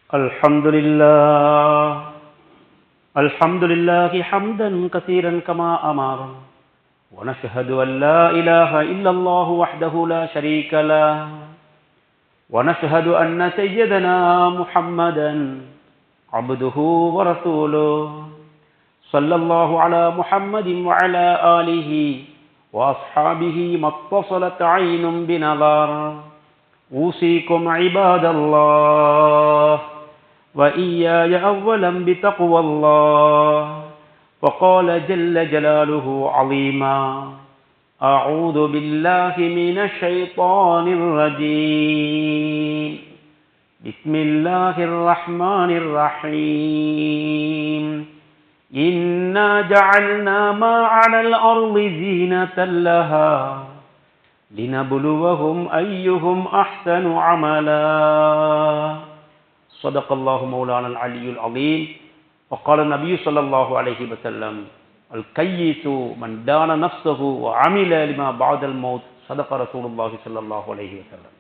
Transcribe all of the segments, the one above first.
الحمد لله الحمد لله حمدا كثيرا كما أمر ونشهد أن لا إله إلا الله وحده لا شريك له ونشهد أن سيدنا محمدا عبده ورسوله صلى الله على محمد وعلى آله وأصحابه ما اتصلت عين بنظر أوصيكم عباد الله وإياي أولا بتقوى الله وقال جل جلاله عظيما أعوذ بالله من الشيطان الرجيم بسم الله الرحمن الرحيم إنا جعلنا ما على الأرض زينة لها لنبلوهم أيهم أحسن عملا صدق الله مولانا العلي العظيم وقال النبي صلى الله عليه وسلم الكيس من دان نفسه وعمل لما بعد الموت صدق رسول الله صلى الله عليه وسلم.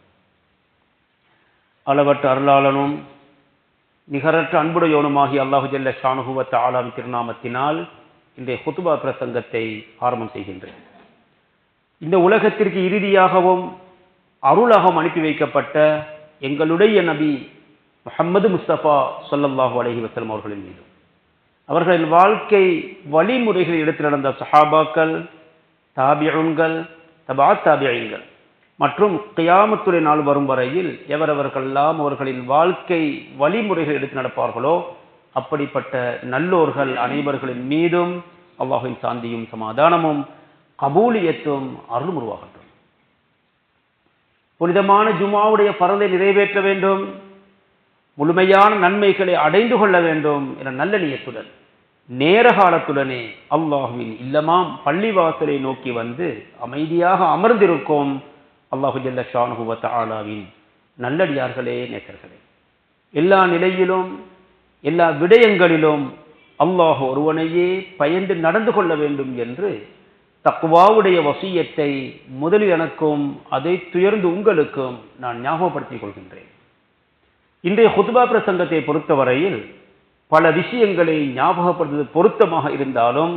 அளவற்ற அருளாளனும் நிகரற்ற அன்புடையவனுமாகிய அல்லாஹு ஜல்ல ஷானுஹு வ தஆலாவின் திருநாமத்தினால் இன்றைய குத்பா பிரசங்கத்தை ஆரம்பம் செய்கின்றேன். இந்த உலகத்திற்கு இறுதியாகவும் அருளாகவும் அனுப்பி வைக்கப்பட்ட எங்களுடைய நபி முஹம்மது முஸ்தபா ஸல்லல்லாஹு அலைஹி வஸல்லம் அவர்களின் மீது, அவர்களின் வாழ்க்கை வழிமுறைகளை எடுத்து நடந்த சஹாபாக்கள், தாபிஊன்கள், தபா தாபிஈன்கள் மற்றும் கியாமத்துடைய நாள் வரும் வரையில் எவரவர்களெல்லாம் அவர்களின் வாழ்க்கை வழிமுறைகளை எடுத்து நடப்பார்களோ அப்படிப்பட்ட நல்லோர்கள் அனைவர்களின் மீதும் அல்லாஹ்வின் சாந்தியும் சமாதானமும் கபூலியத்தும் அருளும் உருவாகட்டும். புனிதமான ஜுமாவுடைய பரலை நிறைவேற்ற வேண்டும், முழுமையான நன்மைகளை அடைந்து கொள்ள வேண்டும் என நல்ல நியத்துடன் நேர காலத்துடனே அல்லாஹுவின் இல்லமாம் பள்ளிவாசலை நோக்கி வந்து அமைதியாக அமர்ந்திருக்கும் அல்லாஹு ஜல்ல ஷானுஹு வ தஆலாவின் நல்லடியார்களே, நேசர்களே, எல்லா நிலையிலும் எல்லா விடயங்களிலும் அல்லாஹ் ஒருவனையே பயந்து நடந்து கொள்ள வேண்டும் என்று தக்வாவுடைய வசியத்தை முதலில் எனக்கும் அதை துயர்ந்து உங்களுக்கும் நான் ஞாபகப்படுத்திக் கொள்கின்றேன். இன்றைய குத்பா பிரசங்கத்தை பொறுத்தவரையில் பல விஷயங்களை ஞாபகப்படுத்துவது பொருத்தமாக இருந்தாலும்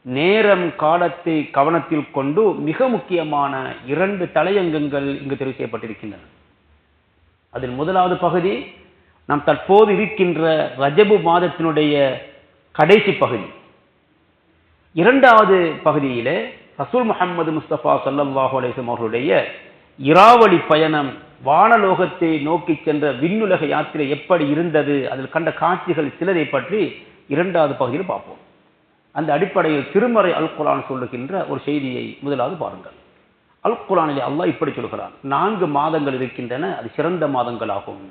நேரம் காலத்தை கவனத்தில் கொண்டு மிக முக்கியமான 2 தலையங்கங்கள் இங்கு தெரிவு செய்யப்பட்டிருக்கின்றன. அதில் முதலாவது பகுதி நாம் தற்போது இருக்கின்ற ரஜபு மாதத்தினுடைய கடைசி பகுதி. 2வது பகுதியிலே ரசூல் முஹம்மது முஸ்தபா ஸல்லல்லாஹு அலைஹி வஸல்லம் அவர்களுடைய இராவழி பயணம், வானலோகத்தை நோக்கி சென்ற விண்ணுலக யாத்திரை எப்படி இருந்தது, அதில் கண்ட காட்சிகள் சிலரை பற்றி 2வது பகுதியில் பார்ப்போம். அந்த அடிப்படையில் திருமறை அல் குர்ஆன் சொல்லுகின்ற ஒரு செய்தியை முதலாவது பாருங்கள். அல் குர்ஆனிலே அல்லாஹ் இப்படி சொல்கிறான், 4 மாதங்கள் இருக்கின்றன, அது சிறந்த மாதங்களாகும்.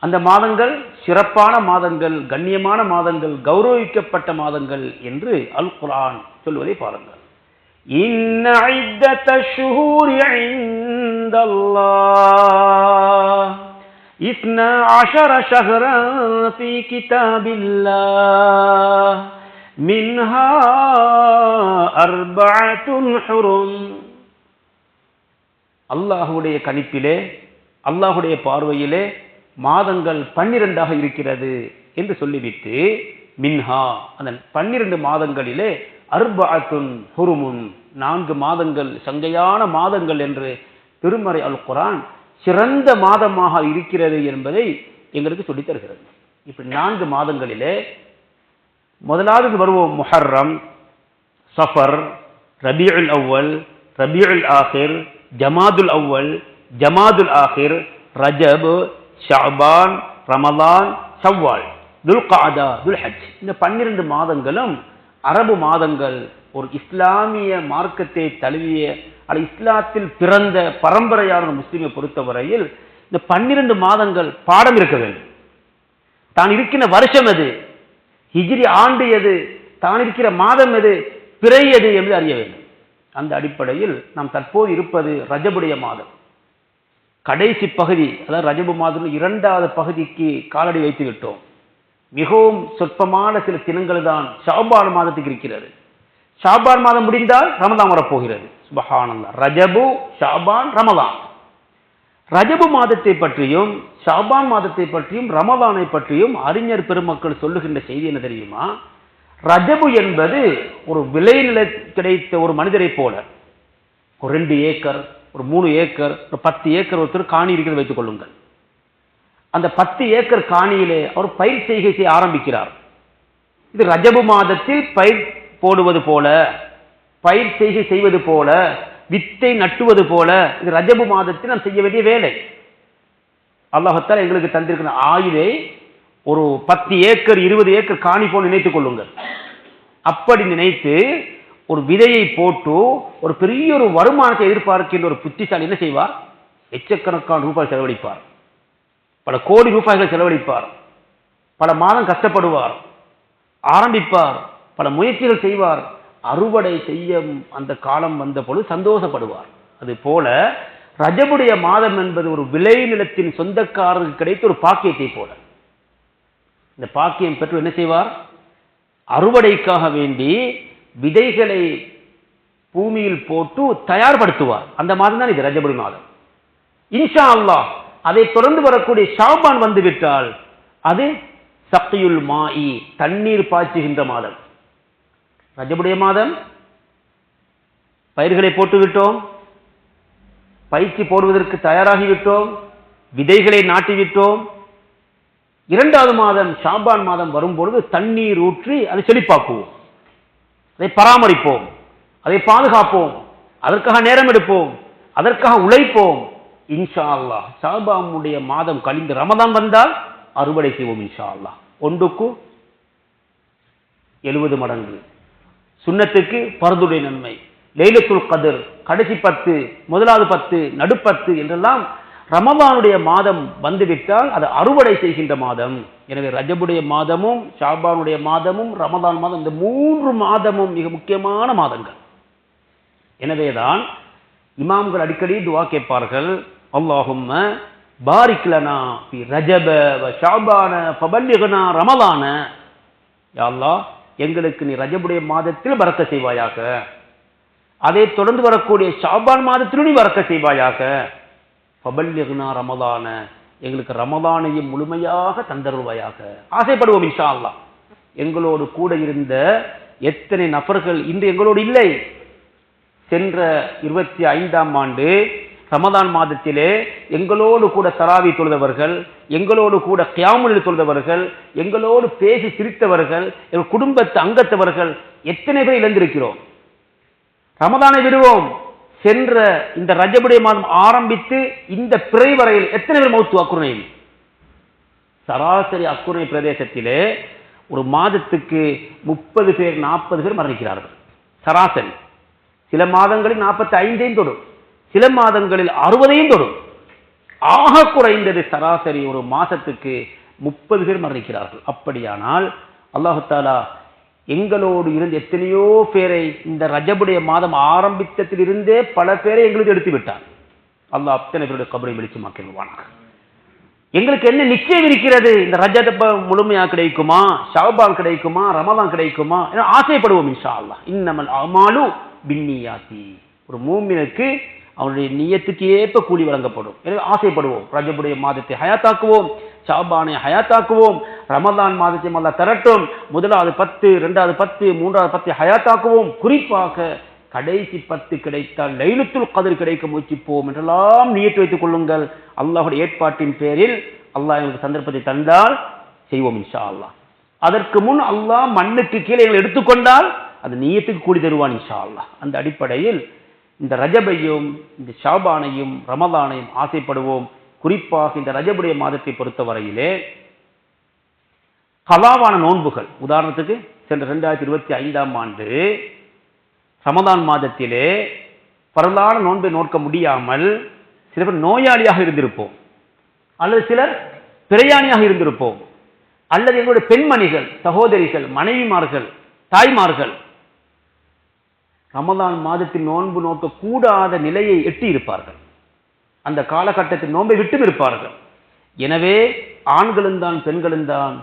அந்த மாதங்கள் சிறப்பான மாதங்கள், கண்ணியமான மாதங்கள், கௌரவிக்கப்பட்ட மாதங்கள் என்று அல் குர்ஆன் சொல்வதை பாருங்கள். இன்ன இத்தஷ் ஷுஹூரி இன்தல்லாஹ் 12 ஷஹ்ரன் ஃபீ கிதாபில்லாஹ் மின்ஹா அர்பஅத்துன் ஹுரும். அல்லாஹ்வுடைய கணிப்பிலே, அல்லாஹ்வுடைய பார்வையிலே மாதங்கள் 12ஆக இருக்கிறது என்று சொல்லிவிட்டு, மின்ஹா அந்த 12 மாதங்களிலே அர்பஅத்துன் ஹுருமுன் 4 மாதங்கள் சங்கையான மாதங்கள் என்று திருமறை அல் குர்ஆன் சிறந்த மாதமாக இருக்கிறது என்பதை எங்களுக்கு சொல்லித் தருகிறது. இப்படி 4 மாதங்களிலே முதலாவது வருவோம் முஹர்ரம், சஃபர், ரபீஉல் அவ்வல், ரபீஉல் ஆகிர், ஜமாதுல் அவ்வல், ஜமாதுல் ஆகிர், ரஜப், ஷஅபான், ரமலான், ஷவ்வால், துல்காதா, துல்ஹஜ். இந்த 12 மாதங்களும் அரபு மாதங்கள். ஒரு இஸ்லாமிய மார்க்கத்தை தழுவிய அல்ல இஸ்லாத்தில் பிறந்த பரம்பரையான முஸ்லிமை பொறுத்தவரையில் இந்த 12 மாதங்கள் பாடம் இருக்க வேண்டும். தான் இருக்கின்ற வருஷம் எது, ஹிஜ்ரி ஆண்டு எது, தான் இருக்கிற மாதம் எது, பிறை எது என்று அறிய வேண்டும். அந்த அடிப்படையில் நாம் தற்போது இருப்பது ரஜபுடைய மாதம் கடைசி பகுதி, அதாவது ரஜபு மாதம் 2வது பகுதிக்கு காலடி வைத்து விட்டோம். மிகவும் சொற்பமான சில தினங்கள் தான் ஷஅபான் மாதத்துக்கு இருக்கிறது. ஷஅபான் மாதம் முடிந்தால் ரமலான் வரப்போகிறது. சுப்ஹானல்லாஹ், ரஜபு, ஷஅபான், ரமலான். ரஜபு மாதத்தை பற்றியும் ஷாபான் மாதத்தை பற்றியும் ரமலானை பற்றியும் அறிஞர் பெருமக்கள் சொல்லுகின்ற செய்தி என்ன தெரியுமா? ரஜபு என்பது ஒரு விளைநில கிடைத்த ஒரு மனிதரை போல, ஒரு 2 ஏக்கர், ஒரு 3 ஏக்கர், ஒரு 10 ஏக்கர் ஒருத்தர் காணி இருக்கிறது வைத்துக் கொள்ளுங்கள். அந்த 10 ஏக்கர் காணியிலே அவர் பயிர் செய்கை செய்ய ஆரம்பிக்கிறார். இது ரஜபு மாதத்தில் பயிர் போடுவது போல, பயிர் செய்கை செய்வது போல, வித்தை நட்டுவது போல, இது ரஜபு மாதத்தில் நாம் செய்ய வேண்டிய வேலை. அல்லாஹ் தஆலா எங்களுக்கு தந்திருக்கிற ஆயுளை ஒரு 10 ஏக்கர் 20 ஏக்கர் காணி போல் நினைத்துக் கொள்ளுங்கள். அப்படி நினைத்து ஒரு விதையை போட்டு ஒரு பெரிய ஒரு வருமானத்தை எதிர்பார்க்கின்ற ஒரு புத்திசாலி என்ன செய்வார்? லட்சக்கணக்கான ரூபாய் செலவழிப்பார், பல கோடி ரூபாய்கள் செலவழிப்பார், பல மாதம் கஷ்டப்படுவார், ஆரம்பிப்பார், பல முயற்சிகள் செய்வார், அறுவடை செய்ய அந்த காலம் வந்த பொழுது சந்தோஷப்படுவார். அது போல ரஜபுடைய மாதம் என்பது ஒரு விளைநிலத்தின் சொந்தக்காரருக்கு கிடைத்த ஒரு பாக்கியத்தை போல. இந்த பாக்கியம் பெற்று என்ன செய்வார்? அறுவடைக்காக வேண்டி விதைகளை பூமியில் போட்டு தயார்படுத்துவார். அந்த மாதம் தான் இது ரஜபுடைய மாதம். இன்ஷா அல்லாஹ் அதை தொடர்ந்து வரக்கூடிய ஷாபான் வந்துவிட்டால் அது சக்தியுல் மாஇ, தண்ணீர் பாய்ச்சுகின்ற மாதம். ரஜபுடைய மாதம் பயிர்களை போட்டுவிட்டோம், பயிற்சி போடுவதற்கு தயாராகிவிட்டோம், விதைகளை நாட்டிவிட்டோம். 2வது மாதம் ஷாபான் மாதம் வரும்பொழுது தண்ணீர் ஊற்றி அதை செழிப்பாக்குவோம், அதை பராமரிப்போம், அதை பாதுகாப்போம், அதற்காக நேரம் எடுப்போம், அதற்காக உழைப்போம். இன்ஷா அல்லாஹ் ஷாபானுடைய மாதம் கழிந்து ரமதான் வந்தால் அறுவடை செய்வோம் இன்ஷா அல்லாஹ். 1க்கு 70 மடங்கு, சுன்னத்துக்கு பர்துடைய நன்மை, லைலத்துல் கத்ர், கடைசி 10, முதலாவது 10, நடு 10 என்றெல்லாம் ரமதானுடைய மாதம் வந்துவிட்டால் அது அறுவடை செய்கின்ற மாதம். எனவே ரஜபுடைய மாதமும் ஷாபானுடைய மாதமும் ரமதான் மாதம், இந்த 3 மாதமும் மிக முக்கியமான மாதங்கள். எனவேதான் இமாம்கள் அடிக்கடி துஆ கேட்பார்கள், அல்லாஹும்ம பாரிக் லனா ஃபி ரஜப வ ஷாபான ஃபபல்லிக்னா ரமலான. யா அல்லாஹ், எங்களுக்கு நீ ரஜபுடைய மாதத்தில் பரக்கத் செய்வாயாக, அதை தொடர்ந்து வரக்கூடிய ஷாபான் மாதத்திலும் நீ பரக்கத் செய்வாயாக. ஃபபல்லிக்னா ரமலான, எங்களுக்கு ரமலானையும் முழுமையாக தந்தருவாயாக. ஆசைப்படுவோம் இன்ஷா அல்லாஹ். எங்களோடு கூட இருந்த எத்தனை நபர்கள் இன்று எங்களோடு இல்லை? சென்ற 25ஆம் ஆண்டு ரமதான் மாதத்திலே எங்களோடு கூட தராவி தொழுதவர்கள், எங்களோடு கூட கியாமுல் தொழுதவர்கள், எங்களோடு பேசி சிரித்தவர்கள், எங்கள் குடும்பத்து அங்கத்தவர்கள் எத்தனை பேர் இழந்திருக்கிறோம். ரமதானை விடுவோம், சென்ற இந்த ரஜபுடைய மாதம் ஆரம்பித்து இந்த பிறை வரையில் எத்தனை பேர் மௌத்து அக்குருணையில்? சராசரி அக்குருணை பிரதேசத்திலே ஒரு மாதத்துக்கு 30 பேர் 40 பேர் மரணிக்கிறார்கள் சராசரி. சில மாதங்களில் 45ஐயும் தொடும், சில மாதங்களில் 60ஐயும் தொடும். ஆக குறைந்தது சராசரி ஒரு மாசத்துக்கு 30 பேர் மரணிக்கிறார்கள். அப்படியானால் அல்லாஹு தஆலா எங்களோடு இருந்து எத்தனையோ பேரை இந்த ரஜபுடைய மாதம் ஆரம்பித்ததிலிருந்தே பல பேரை எங்களுக்கு எடுத்து விட்டார். அல்லாஹ் அத்தனை பேருடைய கபரை வெளிச்சமாக்கிடுவானாக. எங்களுக்கு என்ன நிச்சயம் இருக்கிறது? இந்த ரஜப முழுமையா கிடைக்குமா, ஷாபான் கிடைக்குமா, ரமலான் கிடைக்குமா என ஆசைப்படுவோம் இன்ஷா அல்லாஹ். இன்னமல் அமாலு பின்னியாத்தி. ஒரு மூமினுக்கு அவனுடைய நியத்துக்கு ஏற்ப கூலி வழங்கப்படும். எனவே ஆசைப்படுவோம், ரஜபுடைய மாதத்தை ஹயாத்தாக்குவோம், ஷாபானை ஹயாத்தாக்குவோம், ரமலான் மாதத்தை அல்லாஹ் தரட்டும். முதலாவது 10, 2வது 10, 3வது 10 ஹயாத்தாக்குவோம். குறிப்பாக கடைசி 10 கிடைத்தால் லைலத்துல் கத்ர் கிடைக்க முயற்சிப்போம் என்றெல்லாம் நியத்து வைத்துக் கொள்ளுங்கள். அல்லாஹ்வுடைய ஏற்பாட்டின் பேரில் அல்லாஹ் எங்களுக்கு சந்தர்ப்பத்தை தந்தால் செய்வோம் இன்ஷா அல்லாஹ். அதற்கு முன் அல்லாஹ் மண்ணுக்கு கீழே எங்களை எடுத்துக்கொண்டால் அது நியத்துக்கு கூடி தருவான் இன்ஷா அல்லாஹ். அந்த அடிப்படையில் இந்த ரஜபையும் இந்த ஷாபானையும் ரமலானையும் ஆசைப்படுவோம். குறிப்பாக இந்த ரஜபுடைய மாதத்தை பொறுத்தவரையிலே கலாவான நோன்புகள், உதாரணத்துக்கு சென்ற 2025ஆம் ஆண்டு ரமதான் மாதத்திலே பரவலான நோன்பை நோக்க முடியாமல் சில பேர் நோயாளியாக இருந்திருப்போம், அல்லது சிலர் பிரயாணியாக இருந்திருப்போம், அல்லது எங்களுடைய பெண்மணிகள், சகோதரிகள், மனைவிமார்கள், தாய்மார்கள் ரமதான் மாதத்தில் நோன்பு நோக்க கூடாத நிலையை எட்டி இருப்பார்கள். அந்த காலகட்டத்தில் நோன்பை விட்டும் இருப்பார்கள். எனவே ஆண்களும் தான் பெண்களும் தான்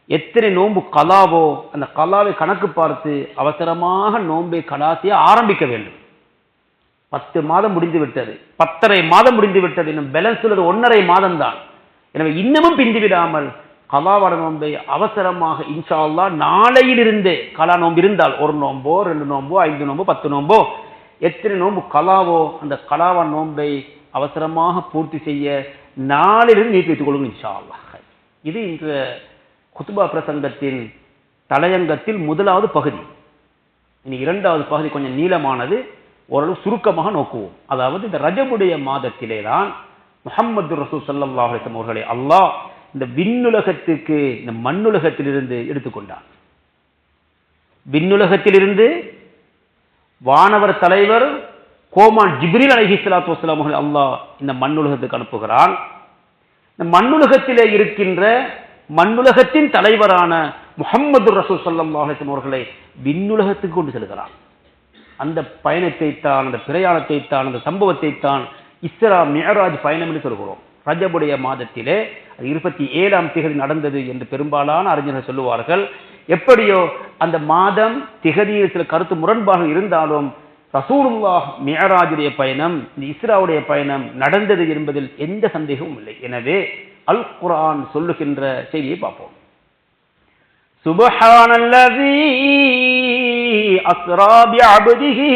எத்தனை நோன்பு கலாவோ அந்த கலாவை கணக்கு பார்த்து அவசரமாக நோன்பை கலாசிய ஆரம்பிக்க வேண்டும். 10 மாதம் முடிந்து விட்டது, 10.5 மாதம் முடிந்து விட்டது, இன்னும் பேலன்ஸ் உள்ளது 1.5 மாதம் தான். எனவே இன்னமும் பிந்தி விடாமல் கலாவான நோன்பை அவசரமாக இன்ஷா அல்லாஹ் நாளையிலிருந்தே, கலா நோன்பு இருந்தால் 1 நோன்போ 2 நோன்போ 5 நோன்போ 10 நோன்போ எத்தனை நோன்பு கலாவோ அந்த கலாவான நோன்பை அவசரமாக பூர்த்தி செய்ய நாளிலிருந்து நீட்டி வைத்துக் கொள்ளுங்கள் இன்ஷா அல்லாஹ். இது இன்று குத்பா பிரசங்கத்தின் தலையங்கத்தில் முதலாவது பகுதி. இனி இரண்டாவது பகுதி கொஞ்சம் நீளமானது, ஓரளவு சுருக்கமாக நோக்குவோம். அதாவது இந்த ரஜபுடைய மாதத்திலே தான் முஹம்மது ரசூல் ஸல்லல்லாஹு அலைஹி வஸல்லம் அவர்களை அல்லாஹ் இந்த விண்ணுலகத்துக்கு இந்த மண்ணுலகத்திலிருந்து எடுத்துக்கொண்டார். விண்ணுலகத்திலிருந்து வானவர் தலைவர் கோமான் ஜிப்ரீல் அலைஹிஸ்ஸலாத்து வஸ்ஸலாம் அவர்கள் அல்லாஹ் இந்த மண்ணுலகத்துக்கு அனுப்புகிறான். இந்த மண்ணுலகத்திலே இருக்கின்ற மண்ணுலகத்தின் தலைவரான முஹம்மது ரசூல் ஸல்லல்லாஹு அலைஹி வஸல்லம் அவர்களை விண்ணுலகத்துக்கு கொண்டு செல்கிறான். அந்த பயணத்தை தான், அந்த பிரயாணத்தை தான், அந்த சம்பவத்தை தான் இஸ்ரா மிஅராஜ் பயணம் என்று சொல்கிறோம். ரஜபுடைய மாதத்திலே 27ஆம் திகதி நடந்தது என்று பெரும்பாலான அறிஞர்கள் சொல்லுவார்கள். எப்படியோ அந்த மாதம் திகதியில் சில கருத்து முரண்பாக இருந்தாலும் ரசூலுல்லாஹ் மிஅராஜுடைய பயணம், இந்த இஸ்ராவுடைய பயணம் நடந்தது என்பதில் எந்த சந்தேகமும் இல்லை. எனவே அல் குர்ஆன் சொல்லுகின்ற செய்தியை பார்ப்போம். சுப்ஹானல்லஸீ அஸ்ரா பிஅப்திஹி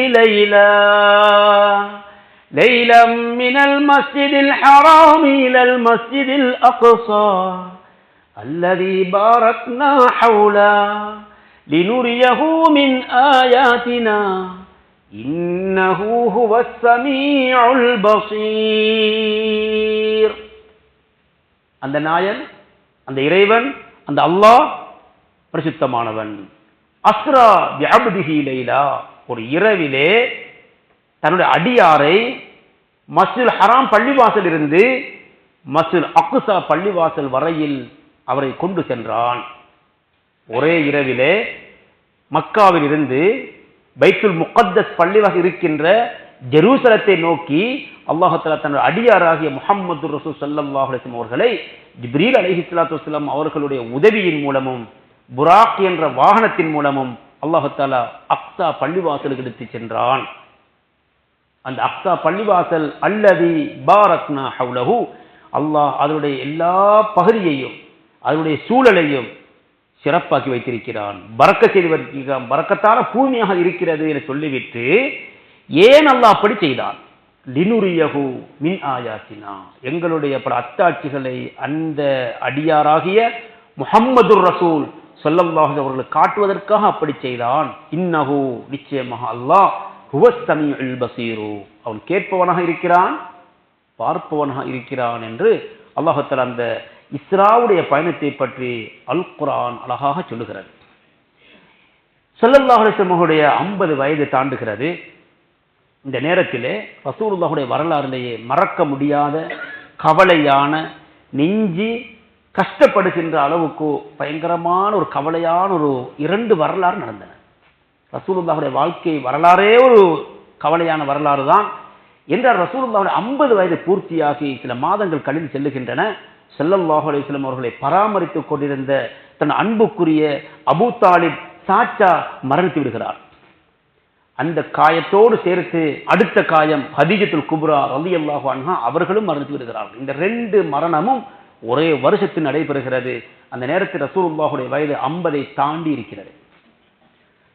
லைலம் மினல் மஸ்ஜிதில் ஹராம் இலல் மஸ்ஜிதில் அக்ஸா அல்லதீ பாரக்னா ஹவ்லா லினுரியஹு மின் ஆயாத்தினா இன்னஹு ஹுவஸ் ஸமீஉல் பஸீர். அந்த நாயன், அந்த இறைவன், அந்த அல்லாஹ் பரிசுத்தமானவன். அஸ்ரா பிஅப்திஹி லைலா, ஒரு இரவிலே தன்னுடைய அடியாரை மஸ்ஜிதுல் ஹராம் பள்ளிவாசல் இருந்து மஸ்ஜிதுல் அக்ஸா பள்ளிவாசல் வரையில் அவரை கொண்டு சென்றான். ஒரே இரவிலே மக்காவில் இருந்து பைத்துல் முகத்தஸ் பள்ளிவாசல் இருக்கின்ற ஜெருசலத்தை நோக்கி அல்லாஹ் தஆலா தன்னுடைய அடியாராகிய முஹம்மது ரசூல் ஸல்லல்லாஹு அலைஹி வஸல்லம் அவர்களை ஜிப்ரீல் அலைஹிஸ்ஸலாத்து வஸ்ஸலாம் அவர்களுடைய உதவியின் மூலமும் புராக் என்ற வாகனத்தின் மூலமும் அல்லாஹ் தஆலா அக்ஸா பள்ளிவாசலுக்கு எடுத்துச் சென்றான். அந்த அக்ஸா பள்ளிவாசல் அல்லதி பாரக்னா ஹவ்லஹு, அல்லாஹ் அதனுடைய எல்லா பகுதியையும் அதனுடைய சூழலையும் சிறப்பாக்கி வைத்திருக்கிறான், பரக்கத் செய்து வைத்திருக்கிறான், பரக்கத்தான பூமியாக இருக்கிறது என்று சொல்லிவிட்டு ஏன் அல்லாஹ் அப்படி செய்தான்? லினுரியஹு மின் ஆயாத்தினா, எங்களுடைய பல அத்தாட்சிகளை அந்த அடியாராகிய முஹம்மது ரசூல் ஸல்லல்லாஹு அலைஹி அவர்களுக்கு காட்டுவதற்காக அப்படி செய்தான். இன்னஹு, நிச்சயமாக அல்லாஹ் ஹுவஸ் ஸமீஉல் பஸீரு, அவன் கேட்பவனாக இருக்கிறான், பார்ப்பவனாக இருக்கிறான் என்று அல்லாஹ் தஆலா அந்த இஸ்ராவுடைய பயணத்தை பற்றி அல் குர்ஆன் அழகாக சொல்லுகிறது. ஸல்லல்லாஹு அலைஹி வஸல்லம் 50 வயது தாண்டுகிறது. இந்த நேரத்திலே ரசூலுல்லாஹுடைய வரலாறிலேயே மறக்க முடியாத, கவலையான, நெஞ்சி கஷ்டப்படுகின்ற அளவுக்கு பயங்கரமான ஒரு கவலையான ஒரு 2 வரலாறு நடந்தன. ரசூலுல்லாஹுடைய வாழ்க்கை வரலாறே ஒரு கவலையான வரலாறு தான். என்றால் ரசூலுல்லாஹுடைய 50 வயது பூர்த்தியாகி சில மாதங்கள் கழிந்து செல்லுகின்றன. ஸல்லல்லாஹு அலைஹி வஸல்லம் அவர்களை பராமரித்துக் கொண்டிருந்த தன் அன்புக்குரிய அபூ தாலிப் சாச்சா மரணித்து விடுகிறார். அந்த காயத்தோடு சேர்த்து அடுத்த காயம் ஹதீஜத்துல் குப்ரா ரலியல்லாஹு அன்ஹா அவர்களும் மரணித்து விடுகிறார்கள். இந்த 2 மரணமும் ஒரே வருஷத்தில் நடைபெறுகிறது. அந்த நேரத்தில் ரசூலுல்லாஹுடைய வயது 50ஐ தாண்டி இருக்கிறது.